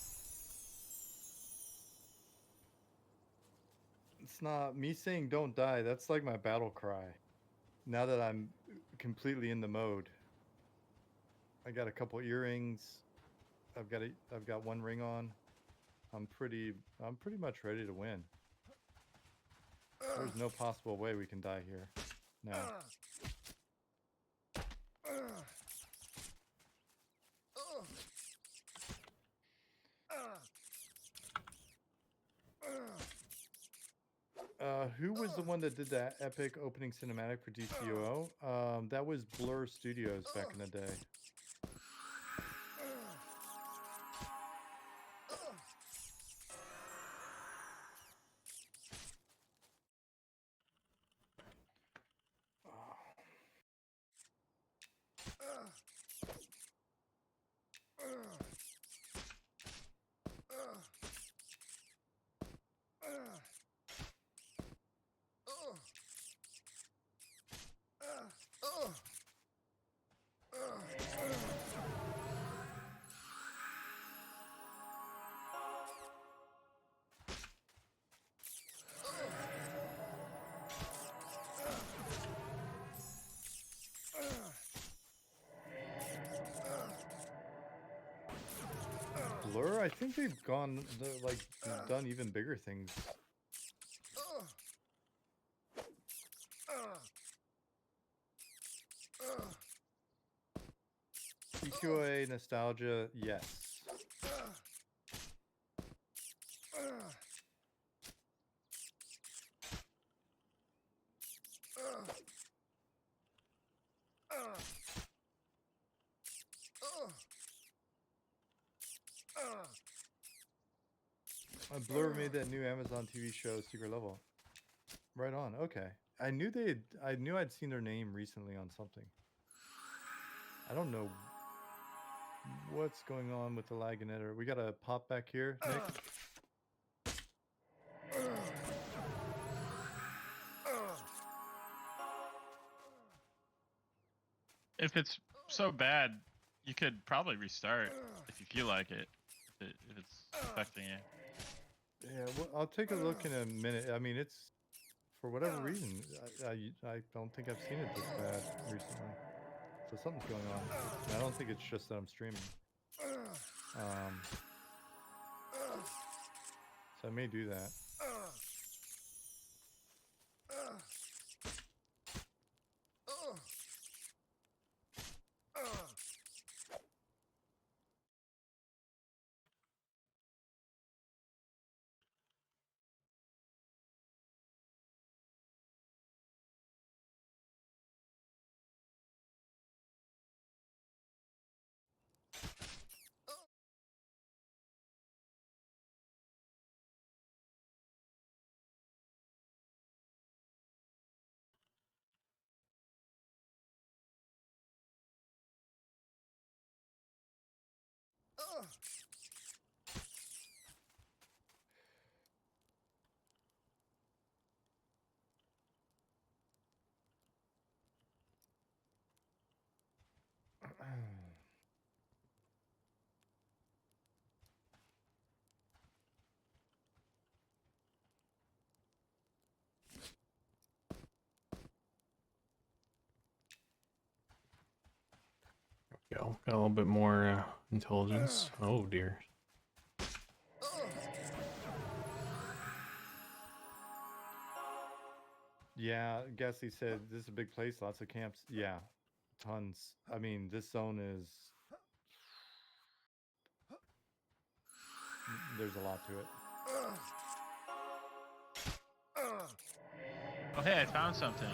It's not me saying don't die. That's like my battle cry. Now that I'm completely in the mode. I got a couple earrings. I've got one ring on. I'm pretty much ready to win. There's no possible way we can die here. No. Who was the one that did that epic opening cinematic for DCUO? That was Blur Studios back in the day. Blur, I think they've done even bigger things. EQA nostalgia, yes. Blur made that new Amazon TV show, Secret Level. Right on. Okay. I knew I'd seen their name recently on something. I don't know what's going on with the lag and editor. We got a pop back here, Nick. If it's so bad, you could probably restart if you feel like it. If it's affecting you. Yeah, well, I'll take a look in a minute. I mean, it's for whatever reason. I don't think I've seen it this bad recently. So something's going on. And I don't think it's just that I'm streaming. So I may do that. go. Got a little bit more intelligence. Oh dear. Yeah, Gassy said this is a big place, lots of camps. Yeah, tons. I mean, this zone is. There's a lot to it. Oh, hey, I found something.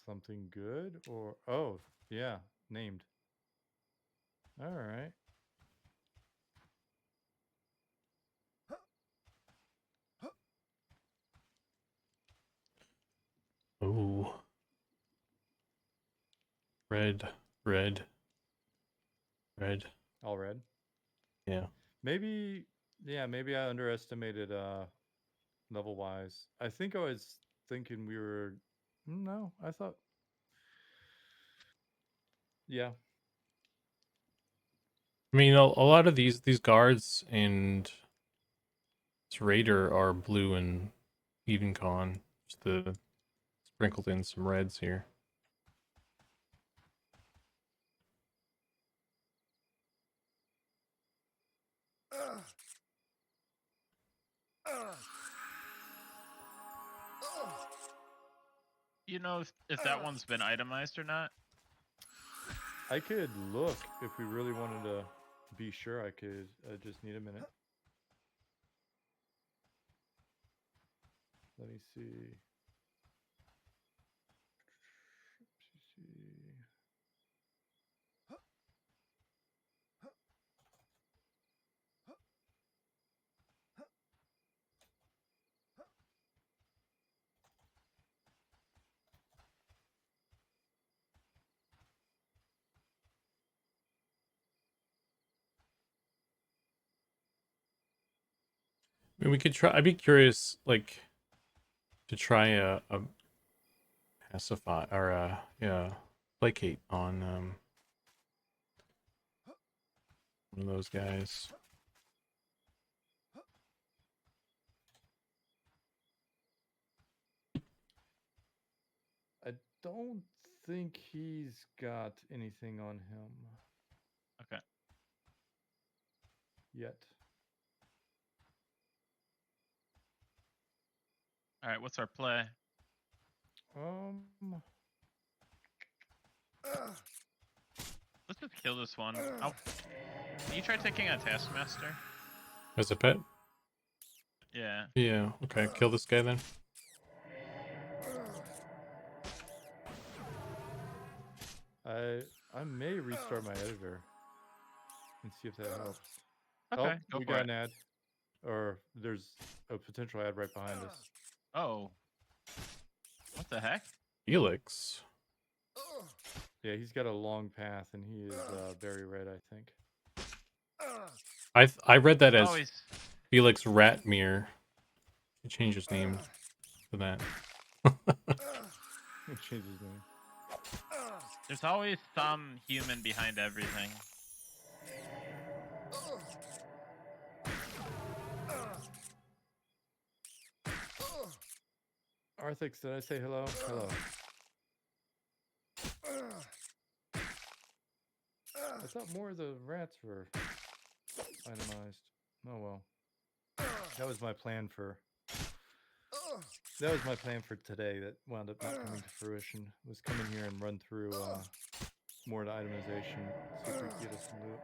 Something good or oh yeah, named. All right. Oh. Red, red, red. All red. Yeah. Maybe yeah, maybe I underestimated level wise. I think I was thinking we were no, I thought yeah. I mean, a lot of these guards and this raider are blue and even con. Just the sprinkled in some reds here. You know if that one's been itemized or not? I could look if we really wanted to be sure. I could just need a minute. Let me see. I mean, we could try. I'd be curious, like, to try a pacify or yeah, placate on one of those guys. I don't think he's got anything on him Okay. yet. All right, what's our play? Um, Let's just kill this one. Can you try taking a Taskmaster? As a pet? Yeah. Yeah. Okay. Kill this guy then. I may restart my editor and see if that helps. Okay, Oh, go we for got it. an ad, or there's a potential ad right behind us. Oh. What the heck? Felix. Yeah, he's got a long path, and he is very red, I think. I read that Oh, as he's Felix Ratmere. He changed his name to that. He changed his name. there's always some human behind everything. Arthix, did I say hello? Hello. I thought more of the rats were itemized. Oh well. That was my plan for. That was my plan for today. That wound up not coming to fruition. Was come in here and run through more to itemization. See if we could get us some loot.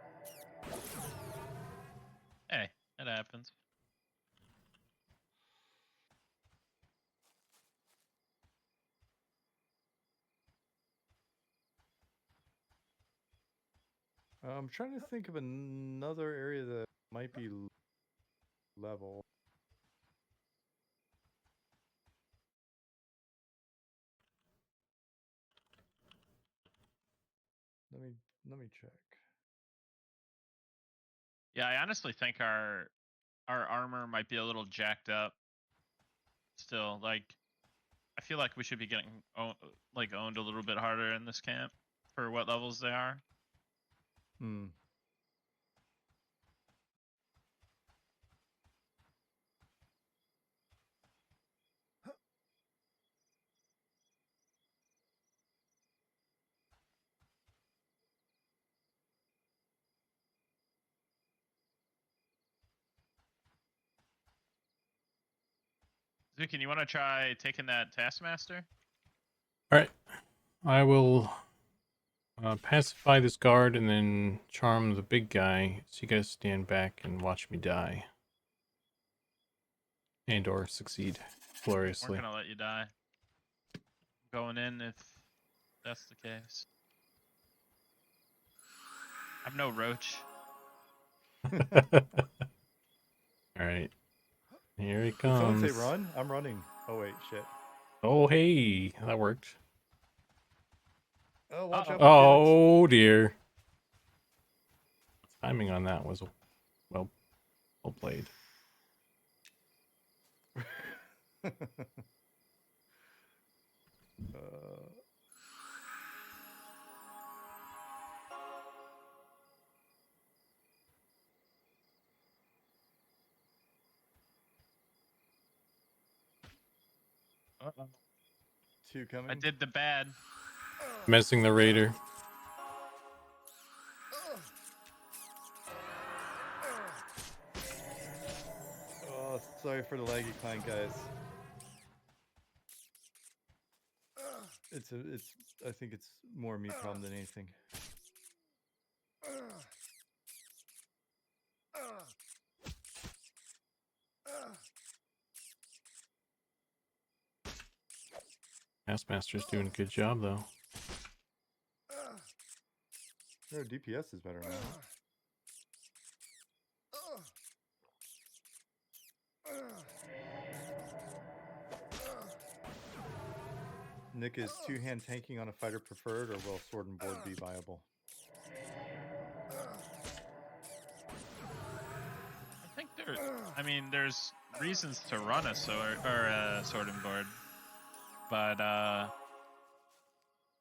Hey, it happens. I'm trying to think of another area that might be level. Let me let me check. Yeah, I honestly think our armor might be a little jacked up. Still, like, I feel like we should be getting owned a little bit harder in this camp for what levels they are. Hmm. Zukin, you want to try taking that Taskmaster? All right, I will pacify this guard and then charm the big guy. So you guys stand back and watch me die, and/or succeed We're gloriously. gonna let you die. Going in if that's the case. I've no roach. All right, here he Did someone say comes. run? I'm running. Oh wait, shit. Oh hey, that worked. Oh, watch Uh-oh. out for Felix. Oh dear. Timing on that was well played. Uh-oh. Two coming. I did the bad. Messing the raider. Oh, sorry for the laggy clank, guys. It's. I think it's more me problem than anything. Taskmaster's doing a good job though. No, DPS is better now. Nick, is two-hand tanking on a fighter preferred, or will sword and board be viable? I think I mean, there's reasons to run a sword or a sword and board, but I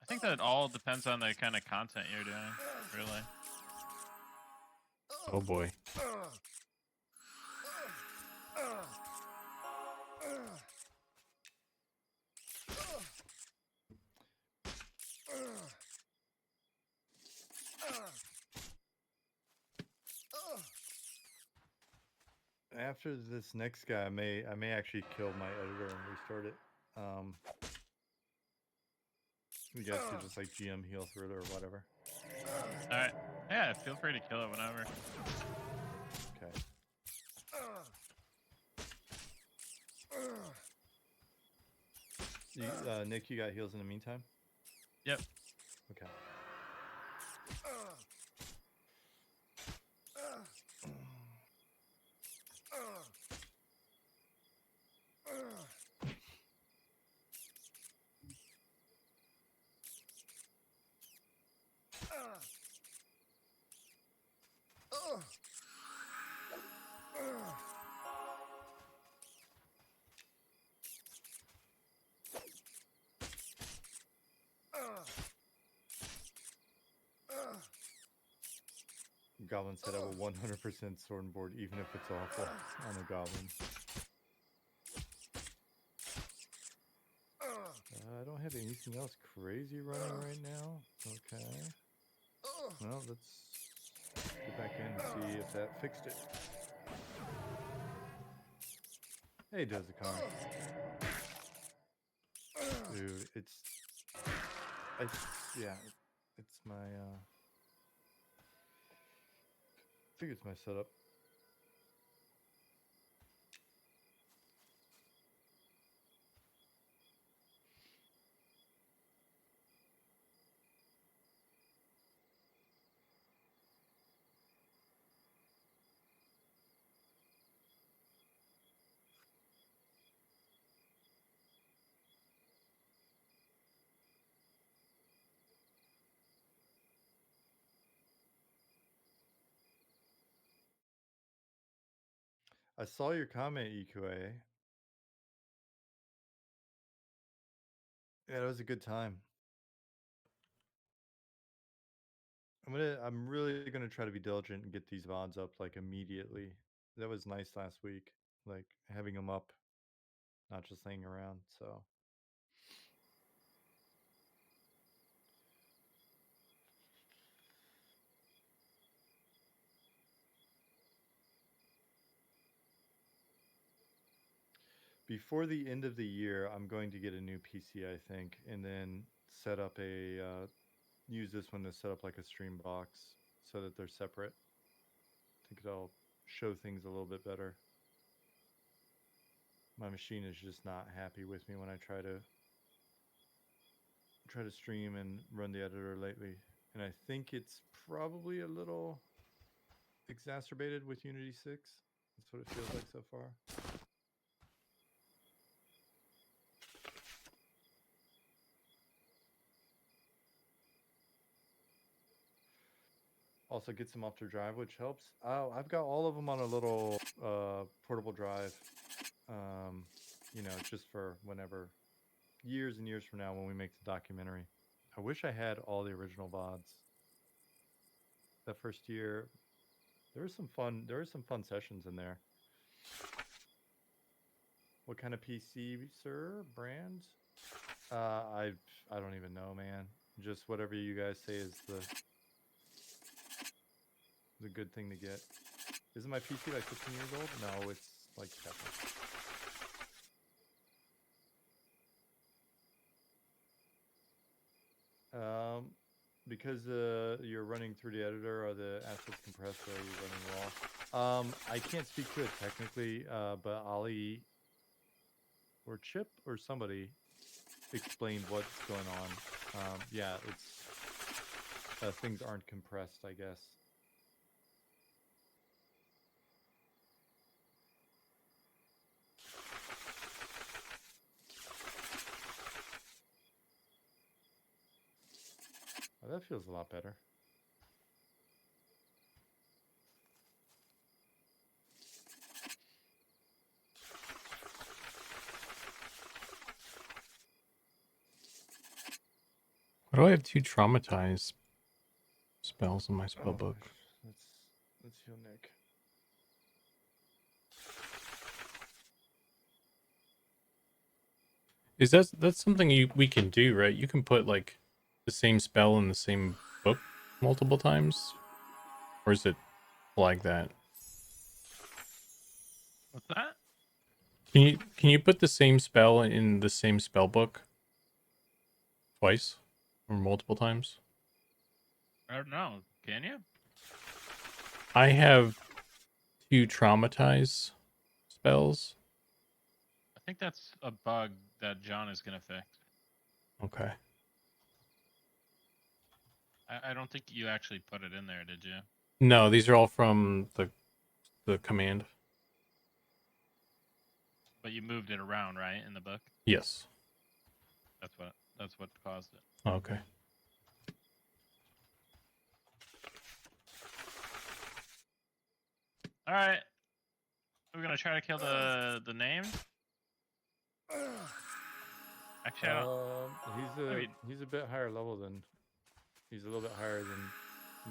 think that all depends on the kind of content you're doing, really. Oh boy. After this next guy, I may actually kill my editor and restart it. You guys could just like GM heal through it or whatever. All right. Yeah, feel free to kill it whenever. Okay. Nick, you got heals in the meantime? Yep. Okay. Goblin said I will 100% sword and board even if it's awful on a goblin. I don't have anything else crazy running right now. Okay. Well, let's get back in and see if that fixed it. Hey, Dozakan. Dude, yeah, it's my, I think it's my setup. I saw your comment, EQA. Yeah, it was a good time. I'm really gonna try to be diligent and get these VODs up like immediately. That was nice last week, like having them up, not just laying around. So before the end of the year, I'm going to get a new PC, I think, and then set up a use this one to set up like a stream box so that they're separate. I think it'll show things a little bit better. My machine is just not happy with me when I try to stream and run the editor lately, and I think it's probably a little exacerbated with Unity 6. That's what it feels like so far. Also gets them off their drive, which helps. Oh, I've got all of them on a little portable drive. You know, just for whenever, years and years from now when we make the documentary. I wish I had all the original VODs. That first year, there were some fun sessions in there. What kind of PC, sir? Brand? I don't even know, man. Just whatever you guys say is the good thing to get. Isn't my PC like 15 years old? No, it's like 7. Because you're running through the editor, are the assets compressed, or are you running raw? I can't speak to it technically, but Ali or Chip or somebody explained what's going on. Yeah, it's things aren't compressed, I guess. Oh, that feels a lot better. Why do I have 2 traumatized spells in my spell book? Let's heal Nick. Is that's something we can do, right? You can put like the same spell in the same book multiple times, or is it like that? What's that? Can you put the same spell in the same spell book twice or multiple times? I don't know. Can you? I have 2 traumatize spells. I think that's a bug that John is gonna fix. Okay. I don't think you actually put it in there, did you? No, these are all from the command. But you moved it around, right, in the book? Yes. That's what caused it. Okay. All right. We're gonna try to kill the name. Actually, I don't. He's a bit higher level than, he's a little bit higher than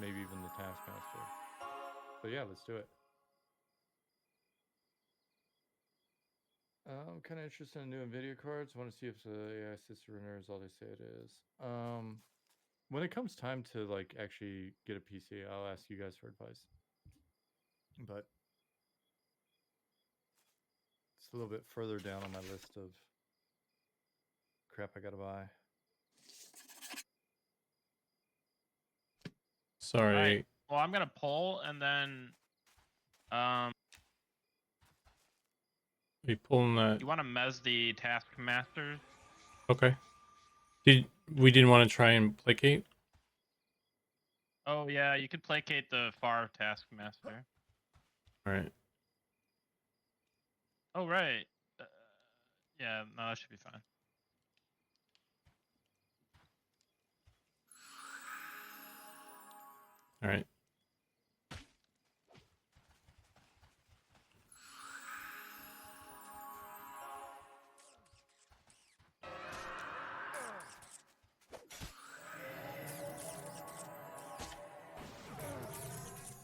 maybe even the Taskmaster. So yeah, let's do it. I'm kind of interested in new NVIDIA cards. Want to see if the AI assisted runner is all they say it is. When it comes time to like actually get a PC, I'll ask you guys for advice. But it's a little bit further down on my list of crap I gotta buy. Sorry. All right. Well, I'm gonna poll and then, Are you pulling that? you want to mez the Taskmasters? Okay. We didn't want to try and placate? Oh yeah, you could placate the far Taskmaster. All right. Oh right. Yeah, no, that should be fine. All right.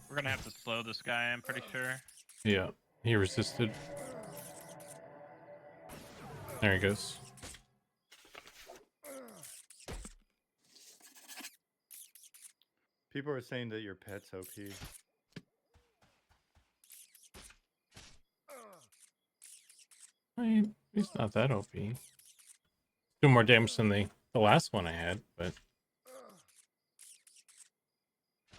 We're gonna have to slow this guy, I'm pretty sure. Yeah. He resisted. There he goes. People are saying that your pet's OP. He's not that OP. Do more damage than the last one I had, but I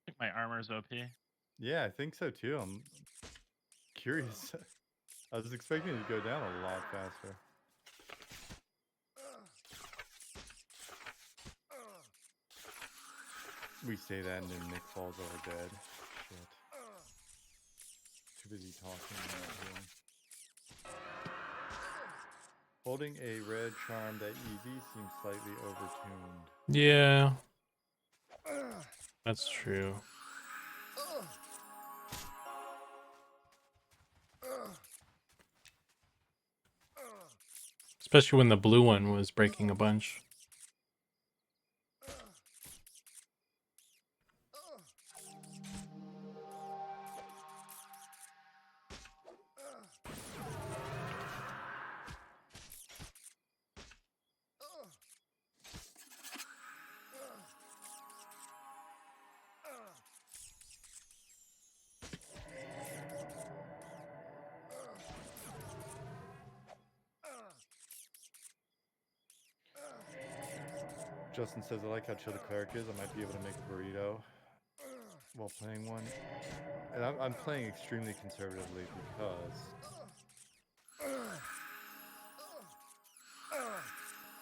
think my armor's OP. Yeah, I think so too. I'm curious. I was expecting it to go down a lot faster. We say that and then Nick falls over dead. Shit. Too busy talking and not hearing. Holding a red charm that easy seems slightly overtuned. yeah, that's true. Especially when the blue one was breaking a bunch. Justin says, I like how chill the cleric is. I might be able to make a burrito while playing one. And I'm playing extremely conservatively because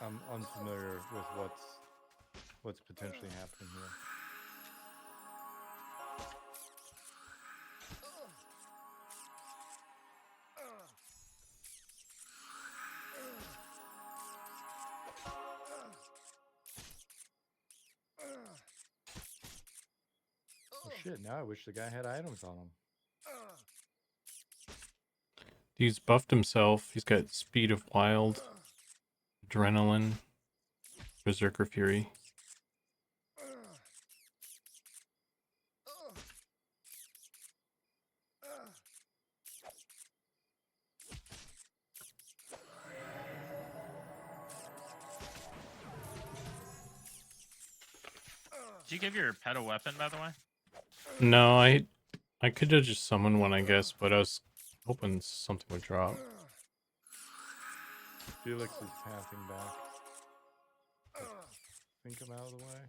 I'm unfamiliar with what's potentially happening here. Oh shit, now I wish the guy had items on him. He's buffed himself. He's got Speed of Wild, Adrenaline, Berserker Fury. Did you give your pet a weapon, by the way? No, I could have just summoned one, I guess, but I was hoping something would drop. Felix is passing back. I think I'm out of the way.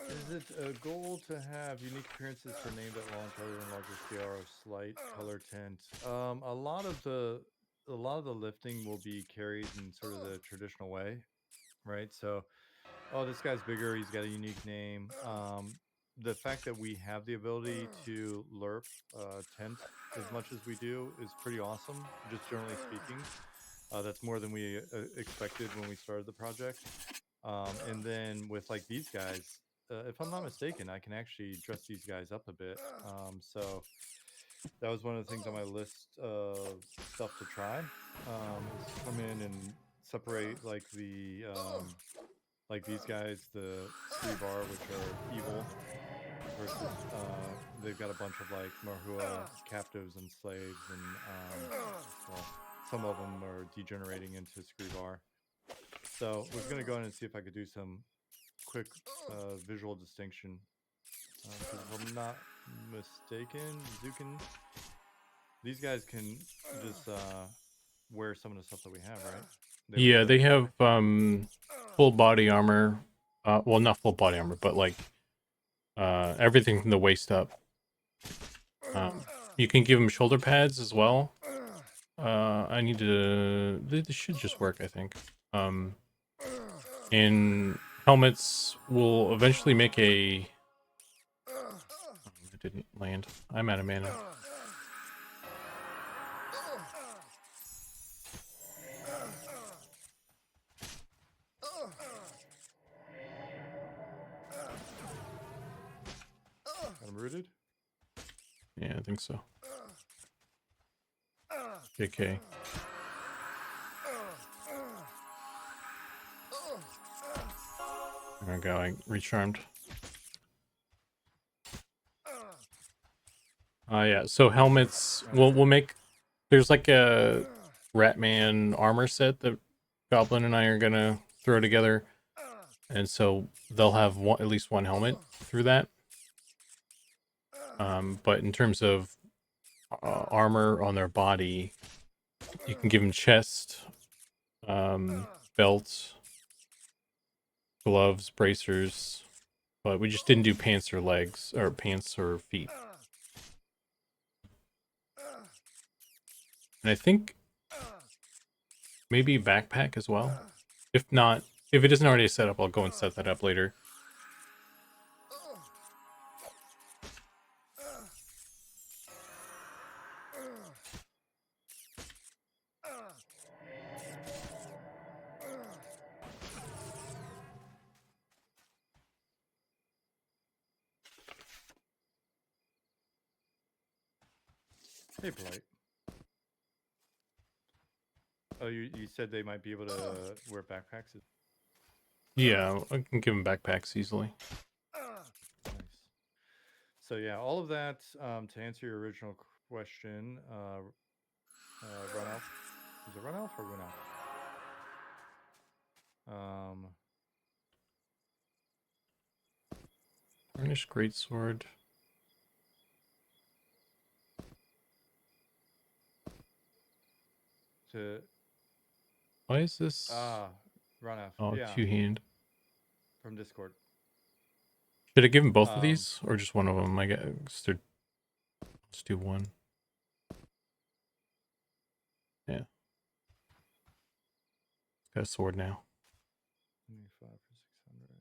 Is it a goal to have unique appearances for named at launch other than larger scale or slight color tint? A lot of the lifting will be carried in sort of the traditional way, right? So, oh, this guy's bigger. He's got a unique name. The fact that we have the ability to lerp tent as much as we do is pretty awesome. Just generally speaking, that's more than we expected when we started the project. And then with like these guys, if I'm not mistaken, I can actually dress these guys up a bit. So that was one of the things on my list of stuff to try. Is come in and separate like the like these guys, the Skrivar, which are evil, versus they've got a bunch of like Marhua captives and slaves, and well, some of them are degenerating into Skrivar. So I was going to go in and see if I could do some quick visual distinction. Because if I'm not mistaken, Zukin, these guys can just wear some of the stuff that we have, right? Yeah, they have full body armor. Well, not full body armor, but like everything from the waist up. You can give them shoulder pads as well. They should just work, I think. And helmets will eventually make a... It didn't land. I'm out of mana. I'm rooted. Yeah, I think so. KK. There we go, I recharmed. Yeah, so helmets, we'll make... There's like a Ratman armor set that Goblin and I are gonna throw together. And so they'll have at least one helmet through that. But in terms of armor on their body, you can give them chest, belt, gloves, bracers, but we just didn't do pants or legs, or pants or feet. And I think maybe backpack as well. If not, if it isn't already set up, I'll go and set that up later. Hey, Polite. Oh, you said they might be able to wear backpacks? Yeah, I can give them backpacks easily. Nice. So yeah, all of that, to answer your original question, run elf. Is it run elf or win elf? Varnished greatsword. Why is this? Run elf. Oh, Yeah, two-hand. from Discord. Should I give him both of these or just one of them? I guess let's do one. Yeah. Got a sword now. 25 for 600.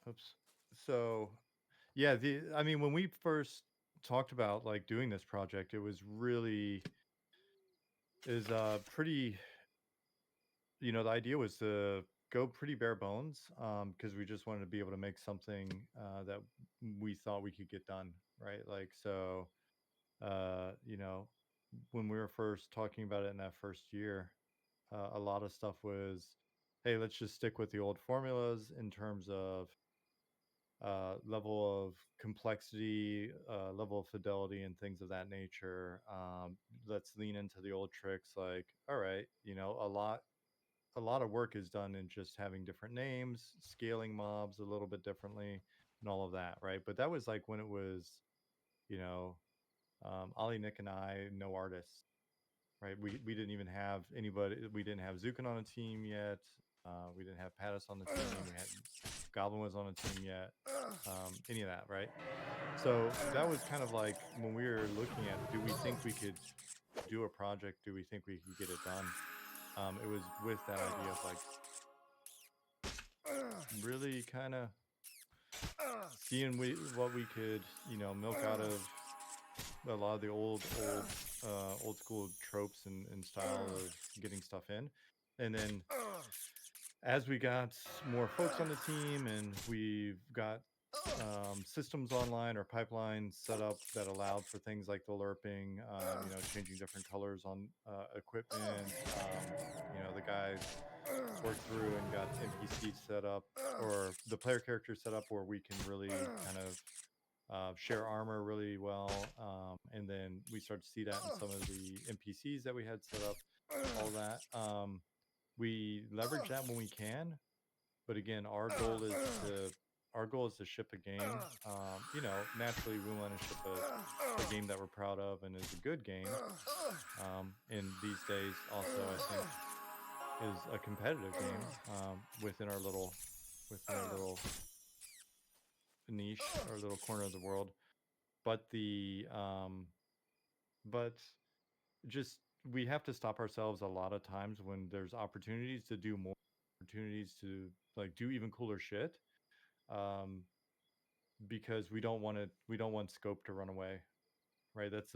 Oops. So, yeah, I mean, when we first talked about like doing this project, it was really pretty. The idea was to go pretty bare bones, because we just wanted to be able to make something that we thought we could get done, right? Like, so, when we were first talking about it in that first year, a lot of stuff was, hey, let's just stick with the old formulas in terms of level of complexity, level of fidelity, and things of that nature. Let's lean into the old tricks. Like, all right, a lot of work is done in just having different names, scaling mobs a little bit differently, and all of that, right? But that was like when it was, you know, Ollie, Nick, and I, no artists, right? We didn't even have anybody. We didn't have Zukin on a team yet. We didn't have Pattis on the team. We had Goblin was on a team yet. Any of that, right? So that was kind of like when we were looking at, do we think we could do a project? Do we think we could get it done? It was with that idea of like really kind of seeing what we could, milk out of a lot of the old school tropes and style of getting stuff in. And then as we got more folks on the team and we've got systems online or pipelines set up that allowed for things like the lerping, changing different colors on equipment. The guys worked through and got NPCs set up, or the player characters set up, where we can really kind of share armor really well. And then we started to see that in some of the NPCs that we had set up, all that. We leverage that when we can, but again, our goal is to ship a game. Naturally, we want to ship a game that we're proud of and is a good game. And these days, also, I think, is a competitive game within our little within our little niche, our little corner of the world. But but just we have to stop ourselves a lot of times when there's opportunities to do more, opportunities to like do even cooler shit, because we don't want scope to run away, right? That's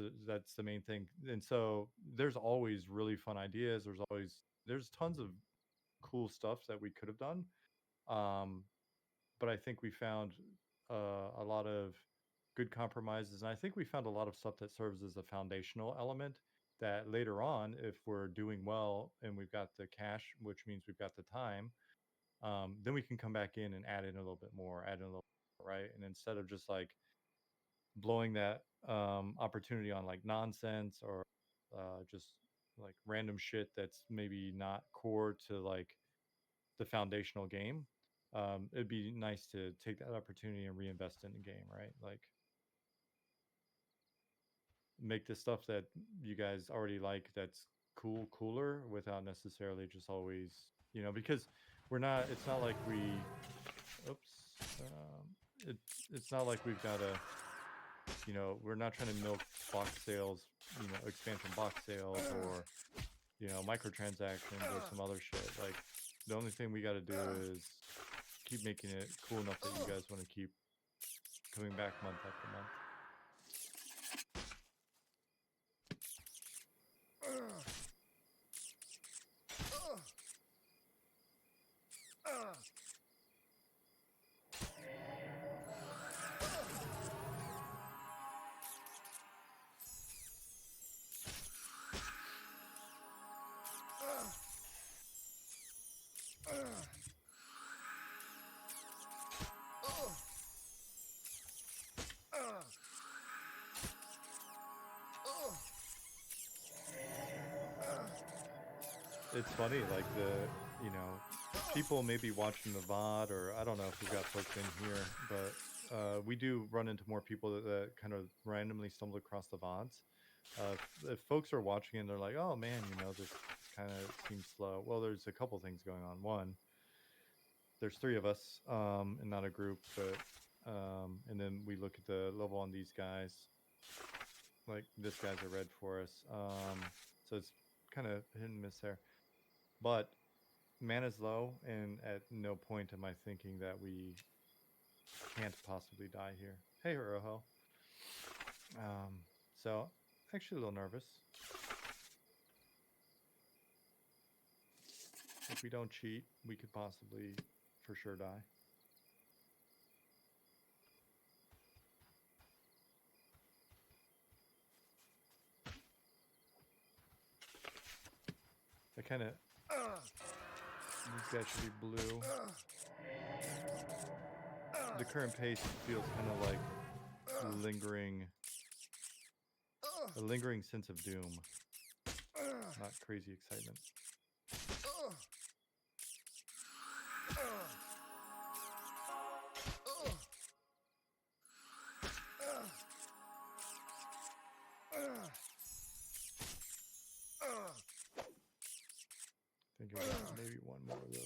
the main thing. And so there's always really fun ideas. There's tons of cool stuff that we could have done, but I think we found a lot of good compromises, and I think we found a lot of stuff that serves as a foundational element that later on, if we're doing well and we've got the cash, which means we've got the time, then we can come back in and add in a little bit more, add in a little more, right? And instead of just like blowing that opportunity on like nonsense or just like random shit that's maybe not core to like the foundational game, it'd be nice to take that opportunity and reinvest in the game, right? Like make the stuff that you guys already like that's cooler without necessarily just always, because it's not like it's not like we've got a, we're not trying to milk box sales, expansion box sales or, microtransactions or some other shit. Like the only thing we got to do is keep making it cool enough that you guys want to keep coming back month after month. It's funny, like people may be watching the VOD, or I don't know if we've got folks in here, but we do run into more people that kind of randomly stumble across the VODs. If folks are watching and they're like, oh man, this kind of seems slow. Well, there's a couple things going on. One, there's 3 of us, and not a group, but and then we look at the level on these guys. Like this guy's a red for us. So it's kind of hit and miss there. But mana's low, and at no point am I thinking that we can't possibly die here. Hey, Hiroho. So actually a little nervous. If we don't cheat, we could possibly for sure die. I kind of... These guys should be blue. The current pace feels kind of like a lingering sense of doom. Not crazy excitement. I think I got maybe one more of those.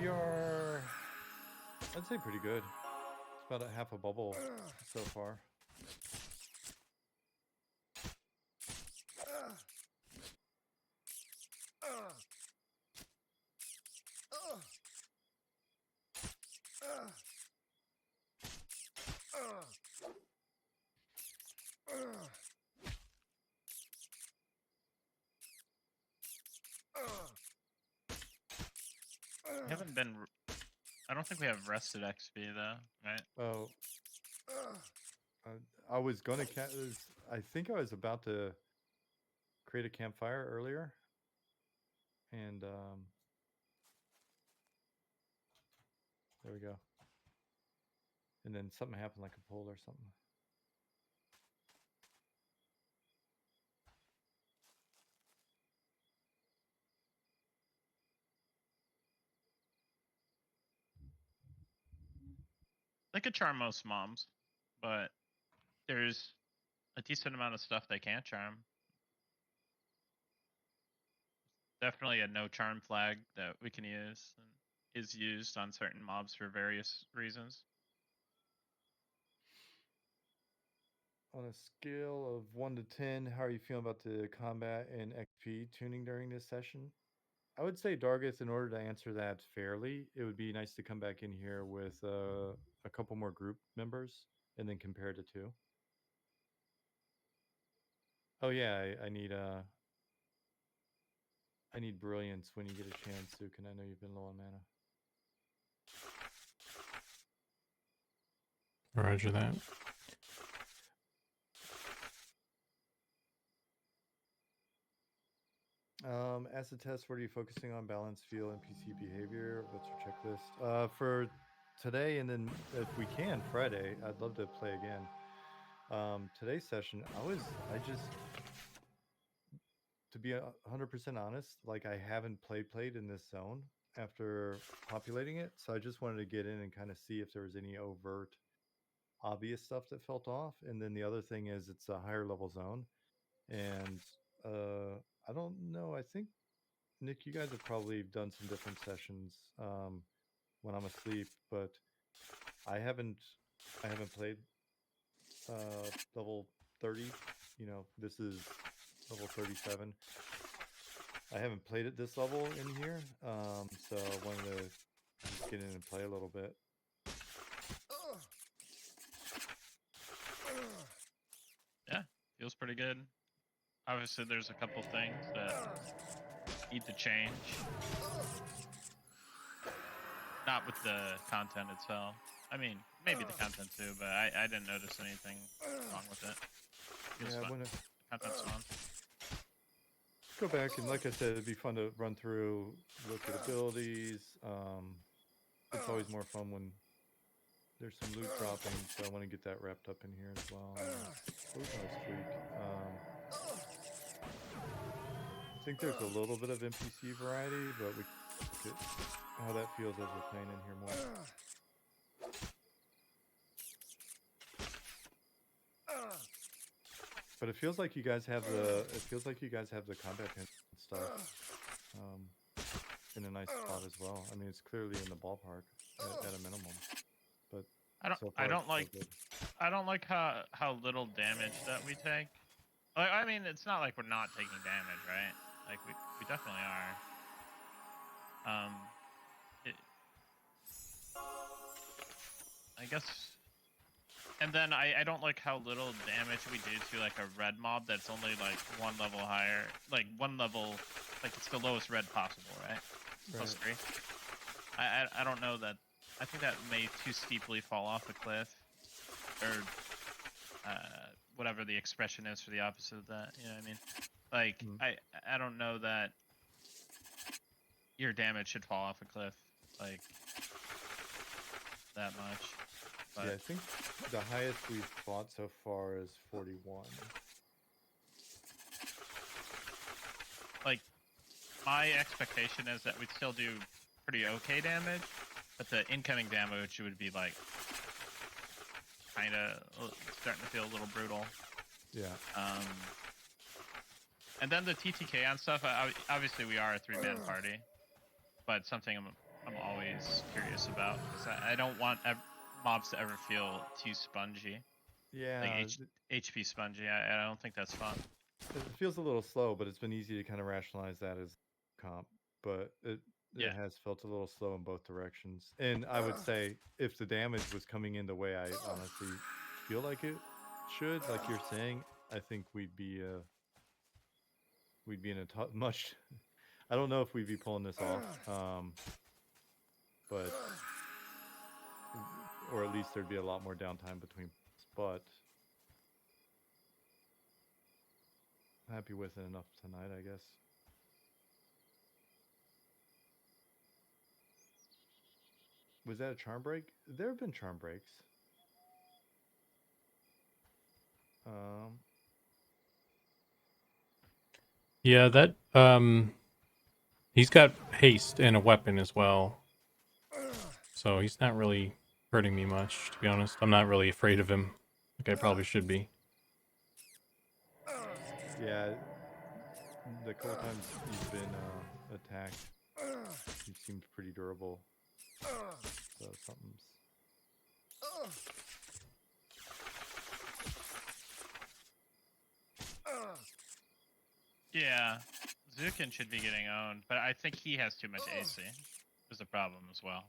We are, I'd say, pretty good. It's about a half a bubble so far. We haven't been. I don't think we have rested XP though, right? Oh, I was gonna. I think I was about to create a campfire earlier, and there we go. And then something happened, like a pole or something. They could charm most moms, but there's a decent amount of stuff they can't charm. definitely a no charm flag that we can use and is used on certain mobs for various reasons. On a scale of 1 to 10, how are you feeling about the combat and XP tuning during this session? I would say, Dargith, in order to answer that fairly, it would be nice to come back in here with a couple more group members and then compare the two. Oh yeah, I need brilliance when you get a chance, Suk, and I know you've been low on mana. Roger that. Acid test, what are you focusing on? Balance, feel, NPC behavior. What's your checklist? For today, and then if we can, Friday, I'd love to play again. Today's session, I just, to be 100% honest, like I haven't played in this zone after populating it. So I just wanted to get in and kind of see if there was any overt, obvious stuff that felt off. And then the other thing is it's a higher level zone. And I don't know. I think Nick, you guys have probably done some different sessions when I'm asleep, but I haven't played level 30. You know, this is level 37. I haven't played at this level in here, so I wanted to just get in and play a little bit. Yeah, feels pretty good. Obviously, there's a couple things that need to change. Not with the content itself. I mean, maybe the content too, but I didn't notice anything wrong with it. Feels Yeah, I fun. want to Content's fun. go back and, like I said, it'd be fun to run through, look at abilities. It's always more fun when there's some loot dropping, so I want to get that wrapped up in here as well. Ooh, nice tweak. I think there's a little bit of NPC variety, but we look at how that feels as we're playing in here more. But it feels like you guys have the combat pin stuff in a nice spot as well. I mean, it's clearly in the ballpark at a minimum. But I don't like how little damage that we take. Like, I mean, it's not like we're not taking damage, right? Like we definitely are. I guess. And then I don't like how little damage we do to like a red mob that's only like one level higher, like one level, like it's the lowest red possible, right? Plus 3. I don't know that. I think that may too steeply fall off a cliff, or whatever the expression is for the opposite of that. You know what I mean? Like I don't know that your damage should fall off a cliff like that much. But yeah, I think the highest we've fought so far is 41. Like, my expectation is that we'd still do pretty okay damage, but the incoming damage would be like kind of starting to feel a little brutal. Yeah. And then the TTK on stuff. Obviously, we are a 3-man party, but something I'm always curious about because I don't want mobs to ever feel too spongy. Yeah. Like HP spongy. I don't think that's fun. It feels a little slow, but it's been easy to kind of rationalize that as comp. But it has felt a little slow in both directions. And I would say if the damage was coming in the way I honestly feel like it should, like you're saying, I think we'd be in a much. I don't know if we'd be pulling this off, but or at least there'd be a lot more downtime between. But happy with it enough tonight, I guess. Was that a charm break? There have been charm breaks. Yeah, that he's got haste and a weapon as well. So he's not really hurting me much, to be honest. I'm not really afraid of him, like I probably should be. Yeah, the couple times you've been attacked, you seemed pretty durable. So something's. Yeah, Zukin should be getting owned, but I think he has too much AC. Is a problem as well.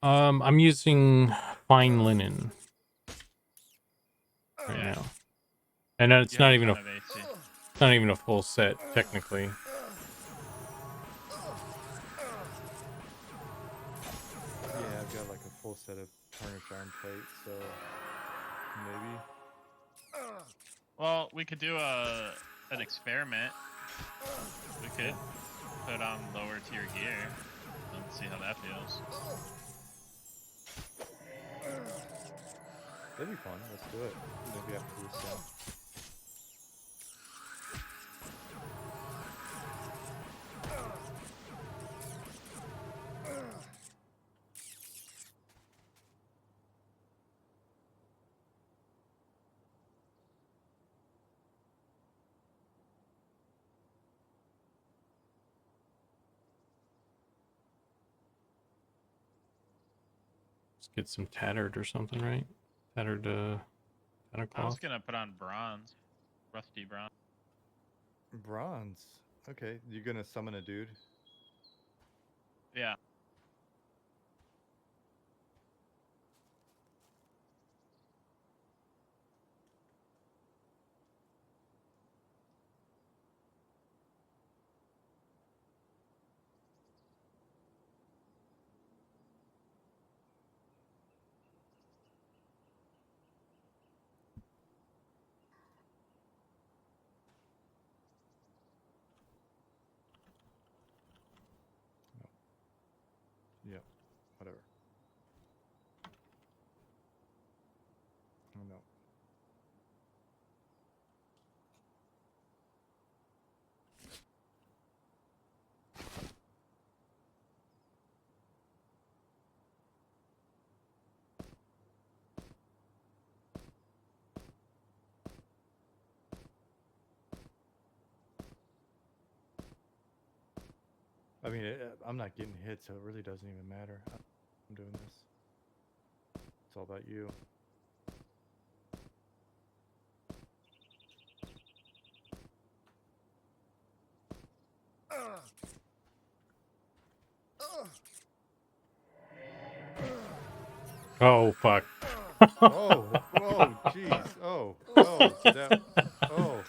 I'm using fine linen right Yeah. now, and it's You have not a even ton a of AC. it's not even a full set technically. Yeah, I've got like a full set of tarnished iron plate, so maybe. Well, we could do an experiment. We could put on lower tier gear and see how that feels. That'd be fun. Let's do it. Maybe after this. Let's get some tattered or something, right? Tattered tattered I was cloth. gonna put on bronze, rusty bronze. Bronze. Okay, you gonna summon a dude? Yeah. Yeah, whatever. Oh, no. I mean, I'm not getting hit, so it really doesn't even matter. I'm doing this. It's all about you. Oh fuck! Oh, oh, jeez. Oh, did that. Oh.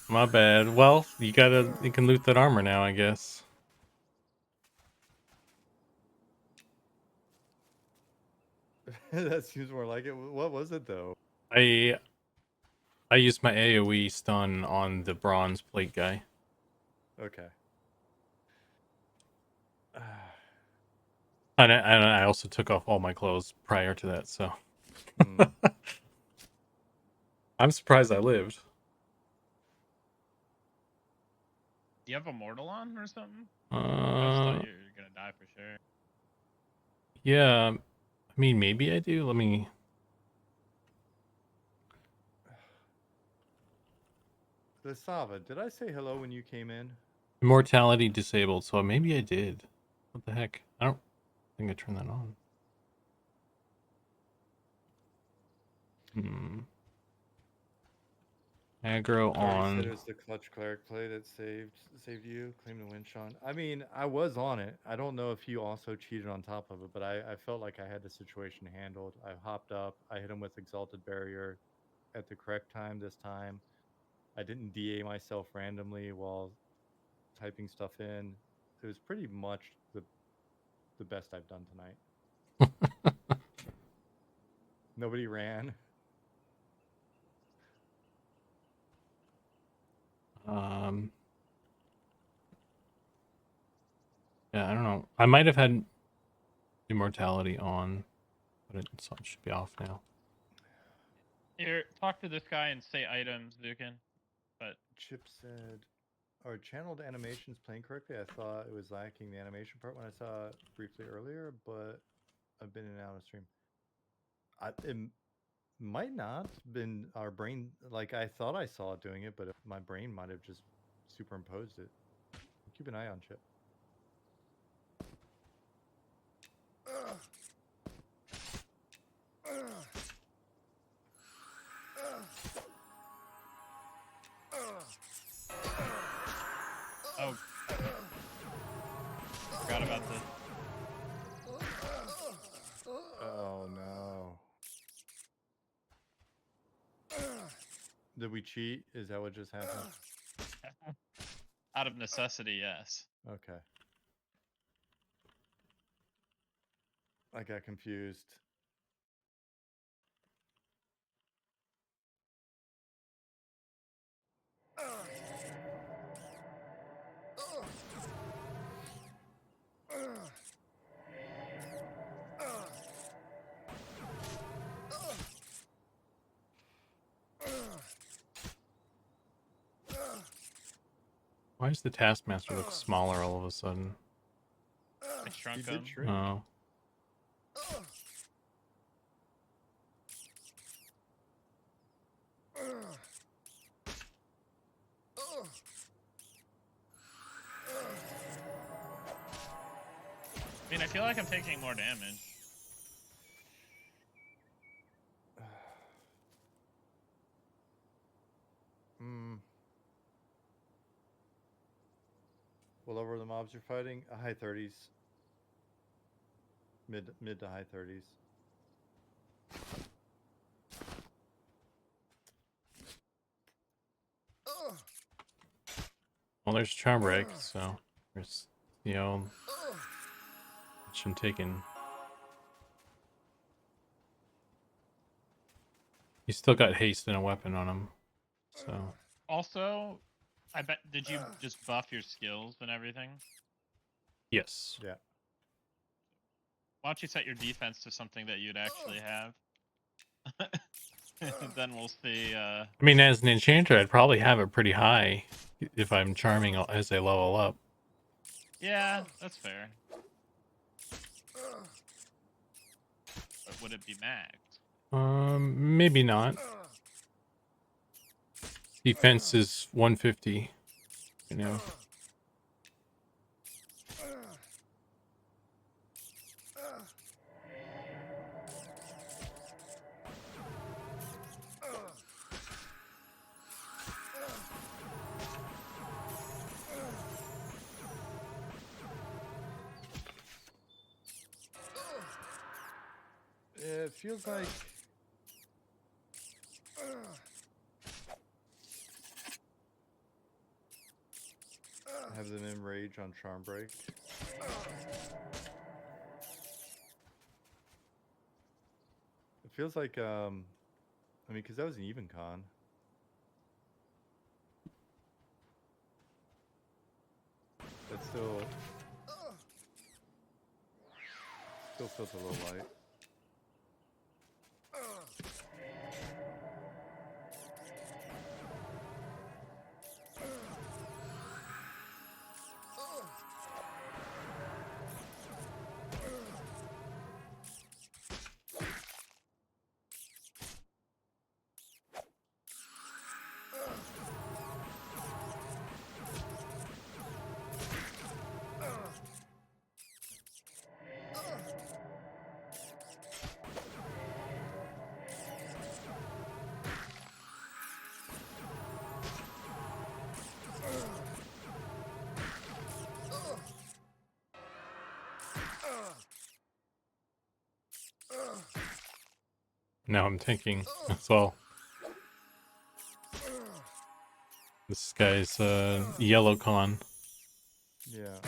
My bad. Well, you can loot that armor now, I guess. That seems more like it. What was it, though? I used my AoE stun on the bronze plate guy. Okay. And I also took off all my clothes prior to that, so I'm surprised I lived. Do you have a mortal on or something? I just thought you were gonna die for sure. Yeah, I mean maybe I do. Let me. Sava, did I say hello when you came in? Immortality disabled, so maybe I did. What the heck? I don't think I turned that on. Aggro I already said on. it was the clutch cleric play that saved you. Claim to win, Sean. I mean, I was on it. I don't know if you also cheated on top of it, but I felt like I had the situation handled. I hopped up. I hit him with Exalted Barrier at the correct time this time. I didn't DA myself randomly while typing stuff in. It was pretty much the best I've done tonight. Nobody ran. Yeah, I don't know. I might have had immortality on, but it should be off now. Here, talk to this guy and say items, Zukin. But Chip said, Are channeled animations playing correctly? I thought it was lacking the animation part when I saw it briefly earlier, but I've been in and out of stream. It might not been our brain. Like I thought I saw it doing it, but my brain might have just superimposed it. Keep an eye on Chip. Oh. Forgot about the. Oh no. Did we cheat? Is that what just happened? Out of necessity, yes. Okay. I got confused. Why does the Taskmaster look smaller all of a sudden? I He shrunk did him. shrink. Oh. I mean, I feel like I'm taking more damage. Well, over the mobs you're fighting, high 30s. Mid to high 30s. Well, there's Charbreak, so there's the old action taken. He's still got haste and a weapon on him, so. Also, I bet, did you just buff your skills and everything? Yes. Yeah. Why don't you set your defense to something that you'd actually have? Then we'll see. I mean, as an enchanter, I'd probably have it pretty high if I'm charming as I level up. Yeah, that's fair. But would it be maxed? Maybe not. Defense is 150. You know. It feels like have them in rage on Charm Break. It feels like I mean, because that was an even con. But still feels a little light. Now I'm thinking as well. This guy's yellow con. Yeah.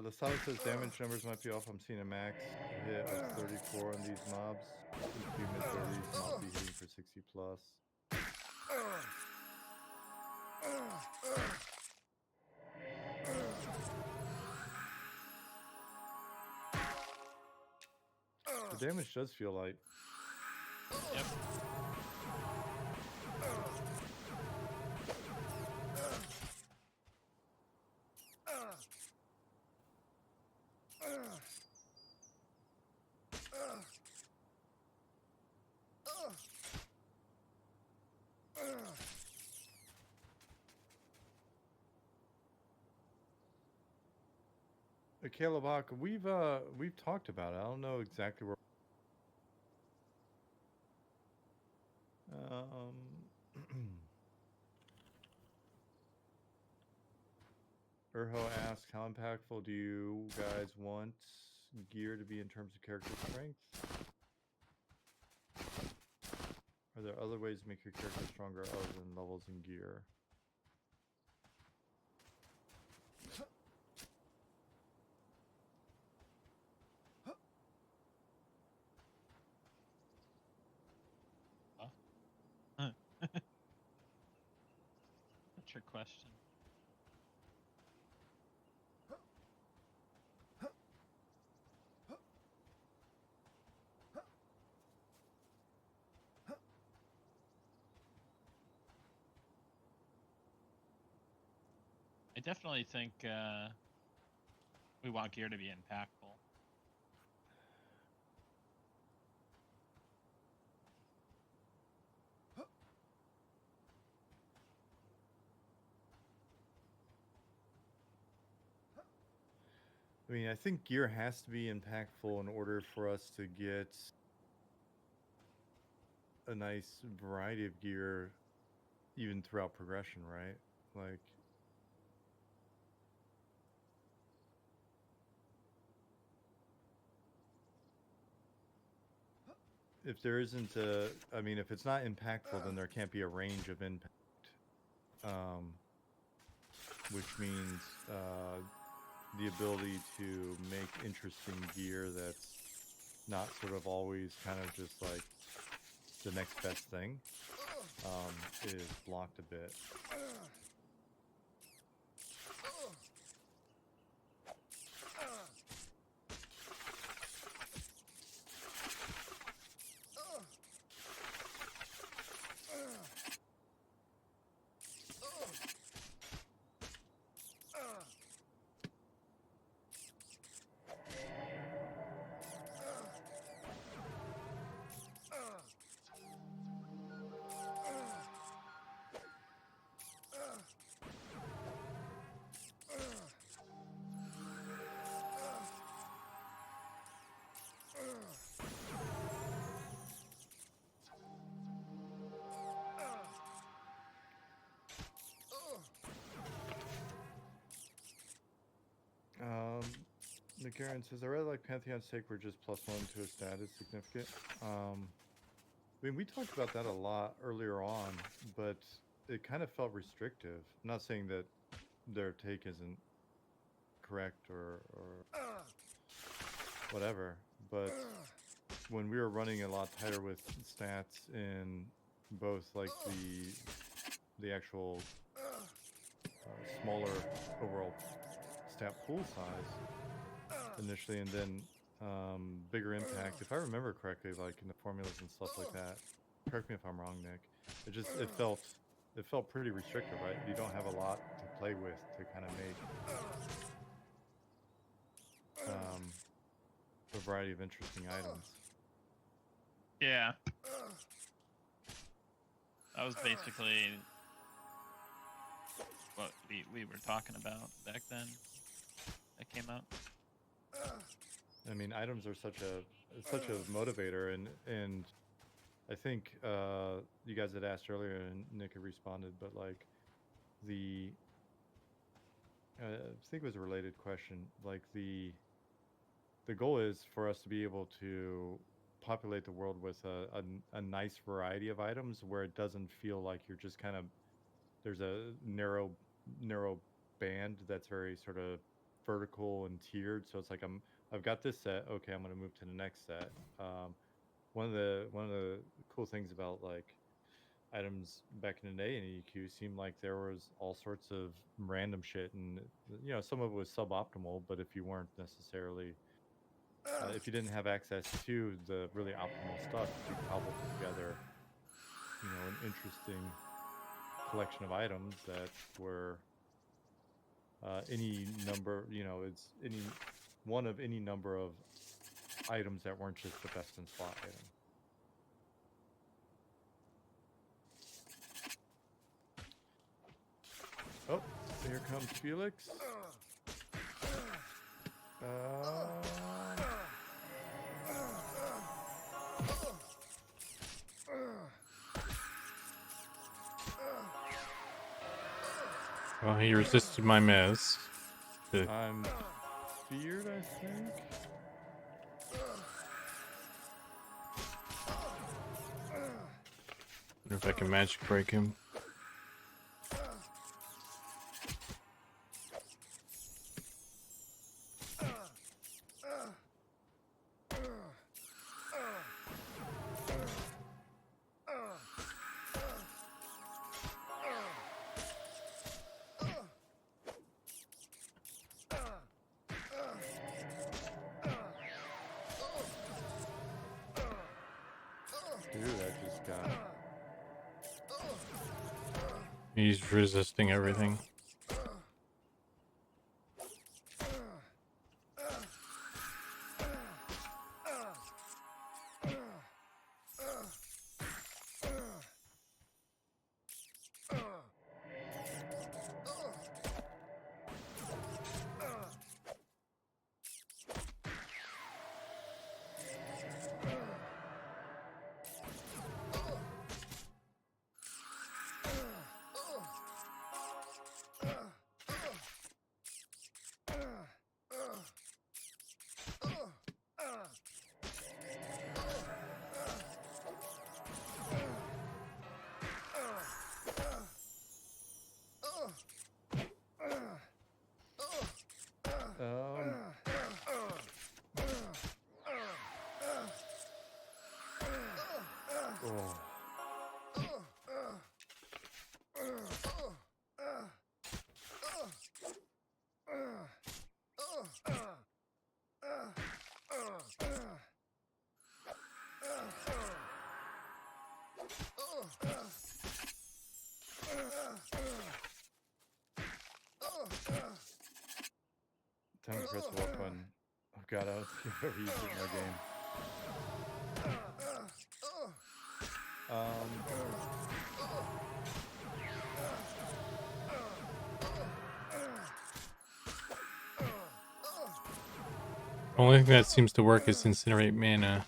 The solid says damage numbers might be off. I'm seeing a max hit of 34 on these mobs. EQ mid-30s, mob be hitting for 60 plus. damage does feel light. Yep. Caleb Hawk, we've talked about it. I don't know exactly where. Urho asks, how impactful do you guys want gear to be in terms of character strength? Are there other ways to make your character stronger other than levels and gear? What's your question? I definitely think we want gear to be impactful. I mean, I think gear has to be impactful in order for us to get a nice variety of gear even throughout progression, right? Like, if there isn't a, I mean, if it's not impactful, then there can't be a range of impact, which means the ability to make interesting gear that's not sort of always kind of just like the next best thing is blocked a bit. Nick Aaron says, I really like Pantheon's take where just +1 to a stat is significant. I mean, we talked about that a lot earlier on, but it kind of felt restrictive. I'm not saying that their take isn't correct or whatever, but when we were running a lot tighter with stats in both like the actual smaller overall stat pool size initially, and then bigger impact, if I remember correctly, like in the formulas and stuff like that. Correct me if I'm wrong, Nick. It felt pretty restrictive, right? You don't have a lot to play with to kind of make a variety of interesting items. Yeah. That was basically what we were talking about back then. That came out. I mean, items are such a motivator, and I think you guys had asked earlier, and Nick had responded, but like I think it was a related question. Like the goal is for us to be able to populate the world with a nice variety of items where it doesn't feel like you're just kind of, there's a narrow band that's very sort of vertical and tiered. So it's like I've got this set. Okay, I'm going to move to the next set. One of the cool things about like items back in the day in EQ seemed like there was all sorts of random shit, and some of it was suboptimal. But if you weren't necessarily if you didn't have access to the really optimal stuff to cobble together, an interesting collection of items that were any number, it's any one of any number of items that weren't just the best in slot item. Oh, here comes Felix. Well, he resisted my mez. I'm feared, I think. Wonder if I can magic break him. Dude, I just got. He's resisting everything. Oh. Time to press walk button. Oh god, I was ever used it in my game. Only thing that seems to work is incinerate mana.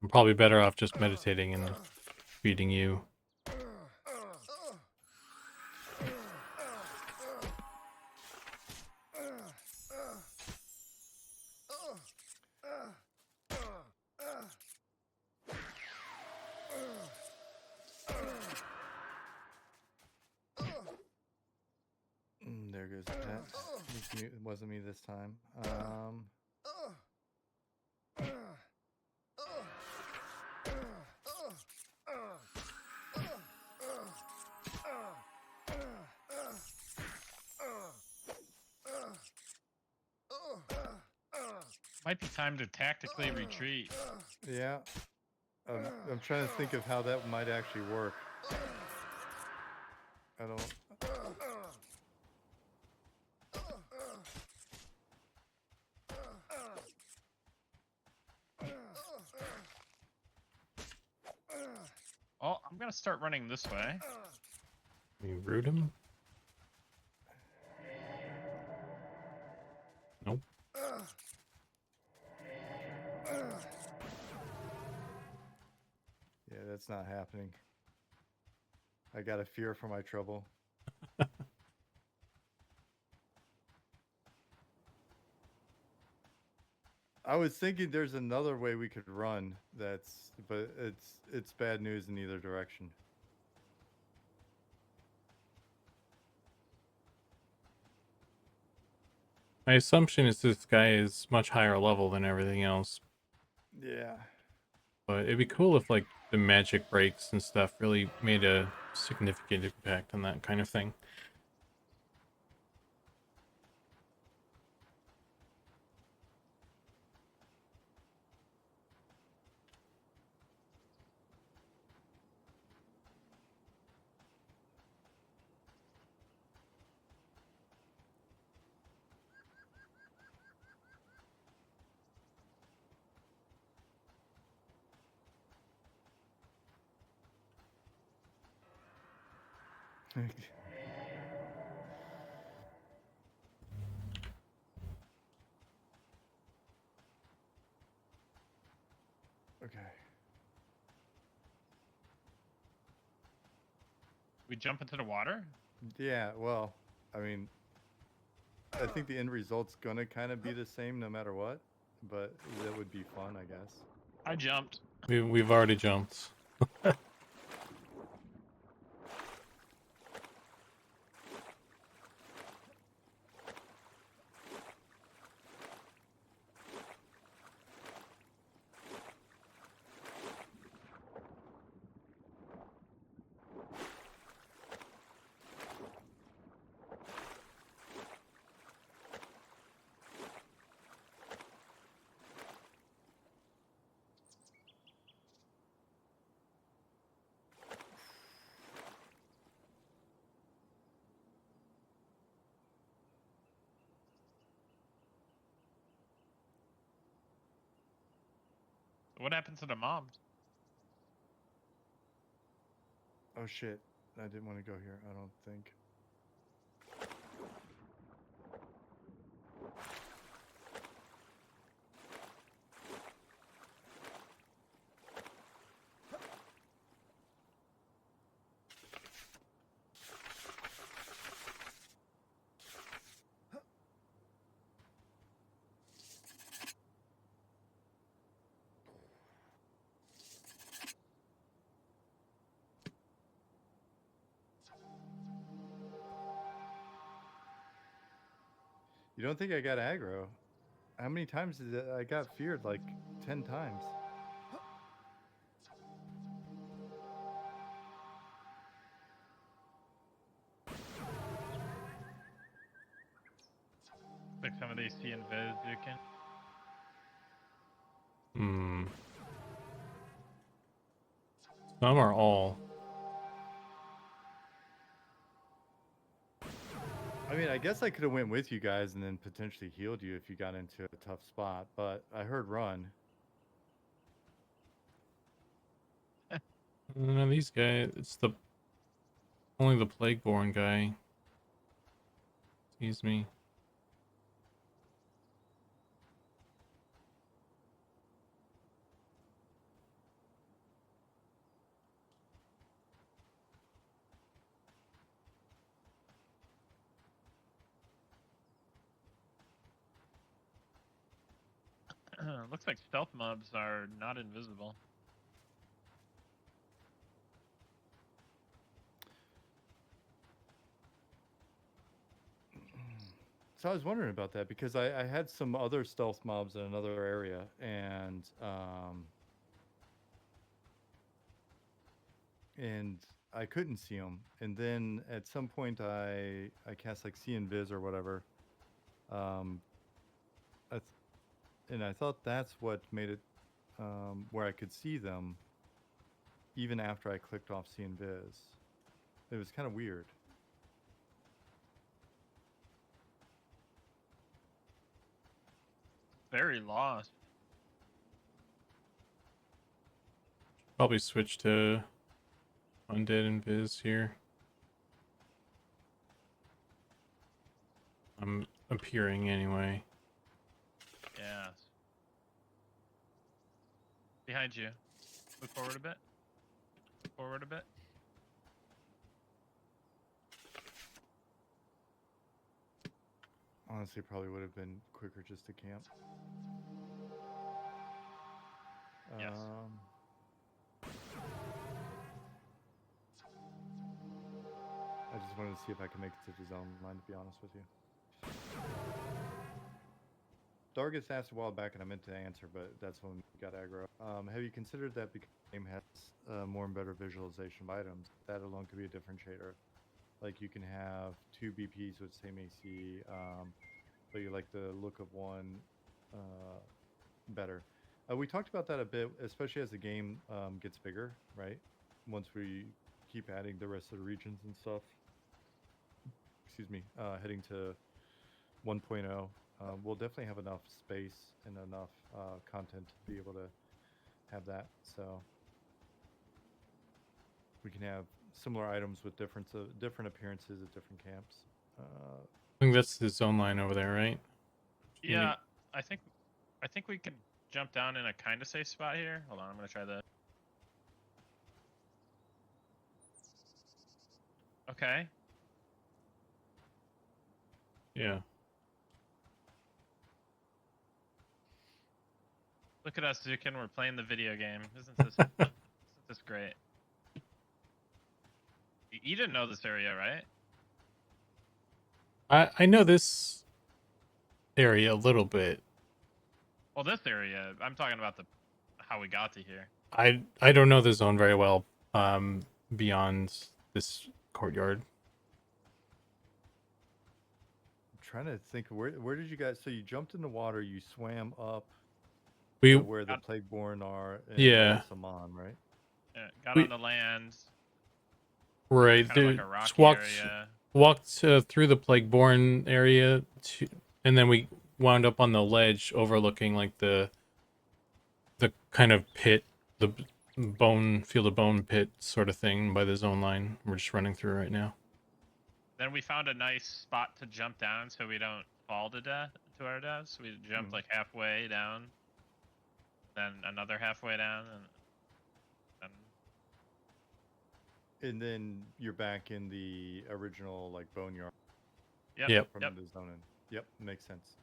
I'm probably better off just meditating and feeding you. There goes the pet. It wasn't me this time. Might be time to tactically retreat. Yeah. I'm trying to think of how that might actually work. I don't. Oh, I'm gonna start running this way. You root him? Nope. Yeah, that's not happening. I got a fear for my trouble. I was thinking there's another way we could run but it's bad news in either direction. My assumption is this guy is much higher level than everything else. Yeah. But it'd be cool if, like, the magic breaks and stuff really made a significant impact on that kind of thing. Okay. We jump into the water? Yeah, well, I mean, I think the end result's gonna kind of be the same no matter what, but that would be fun, I guess. I jumped. We've already jumped. What happened to the mobs? Oh shit, I didn't want to go here, I don't think. You don't think I got aggro? How many times did I got feared? Like 10 times. Like some of these see and viz, you can. Hmm. Some are all. I mean, I guess I could have went with you guys and then potentially healed you if you got into a tough spot, but I heard run. No, these guys. It's the only the Plagueborn guy. Sees me. Looks like stealth mobs are not invisible. So I was wondering about that because I had some other stealth mobs in another area, and I couldn't see them. And then at some point, I cast like see invis or whatever. Um, I th- and I thought that's what made it where I could see them even after I clicked off see invis. It was kind of weird. Very lost. Probably switch to Undead and Viz here. I'm appearing anyway. Yes. Behind you. Move forward a bit. Forward a bit. Honestly, probably would have been quicker just to camp. Yes. I just wanted to see if I could make it to the zone line, to be honest with you. Dargus asked a while back, and I meant to answer, but that's when we got aggro. Have you considered that because the game has more and better visualization of items, that alone could be a differentiator? Like you can have two BPs with same AC, but you like the look of one better. We talked about that a bit, especially as the game gets bigger, right? Once we keep adding the rest of the regions and stuff. Excuse me, heading to 1.0. We'll definitely have enough space and enough content to be able to have that. So we can have similar items with different appearances at different camps. I think that's the zone line over there, right? Yeah, I think we could jump down in a kind of safe spot here. Hold on, I'm gonna try that. Okay. Yeah. Look at us, Zukin. We're playing the video game. Isn't this great? You didn't know this area, right? I know this area a little bit. Well, this area. I'm talking about how we got to here. I don't know the zone very well. Beyond this courtyard. I'm trying to think where did you guys? So you jumped in the water, you swam up We to where the Plagueborn are in Yeah. Saman, right? Yeah, got We- on the land. right Kind of like there. a rocky Just walked area. through the Plagueborn area and then we wound up on the ledge overlooking like the kind of pit, the bone field of bone pit sort of thing by the zone line. We're just running through right now. Then we found a nice spot to jump down so we don't fall to our deaths. We jumped like halfway down, then another halfway down, And then you're back in the original like boneyard. Yep. From the zoning. Yep, makes sense.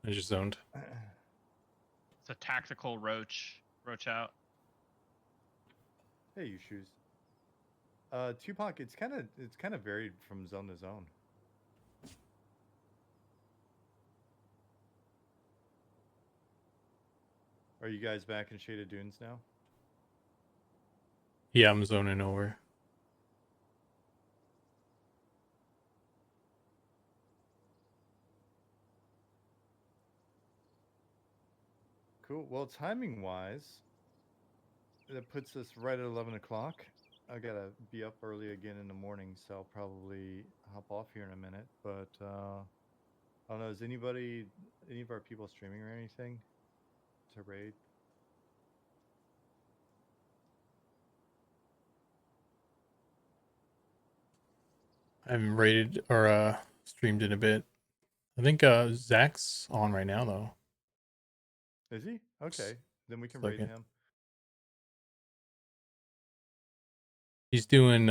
I just zoned. It's a tactical roach out. Hey, you shoes. Tupac, it's kind of varied from zone to zone. Are you guys back in Shaded Dunes now? Yeah, I'm zoning over. Cool. Well, timing wise, that puts us right at 11 o'clock. I gotta be up early again in the morning, so I'll probably hop off here in a minute. But I don't know. Is any of our people streaming or anything to raid? I haven't rated or streamed in a bit. I think Zach's on right now though. Is he? Okay, then we can Second. raid him. He's doing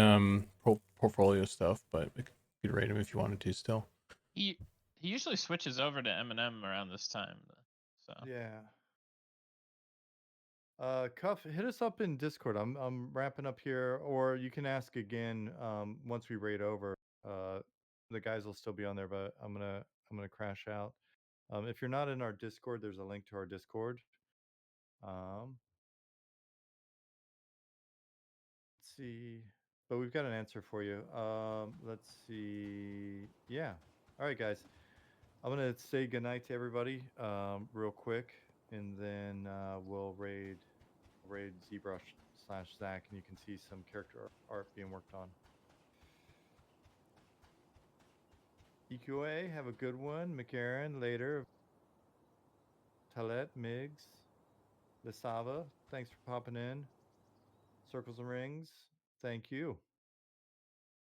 portfolio stuff, but we could rate him if you wanted to still. He usually switches over to Eminem around this time, so Yeah. Cuff, hit us up in Discord. I'm wrapping up here, or you can ask again once we raid over. The guys will still be on there, but I'm gonna crash out. If you're not in our Discord, there's a link to our Discord. Let's see, but we've got an answer for you. Let's see. Yeah. All right, guys. I'm gonna say goodnight to everybody real quick, and then we'll raid ZBrush/Zach, and you can see some character art being worked on. EQA, have a good one. McCarran, later. Talet, Migs, Lesava, thanks for popping in. Circles and Rings, thank you.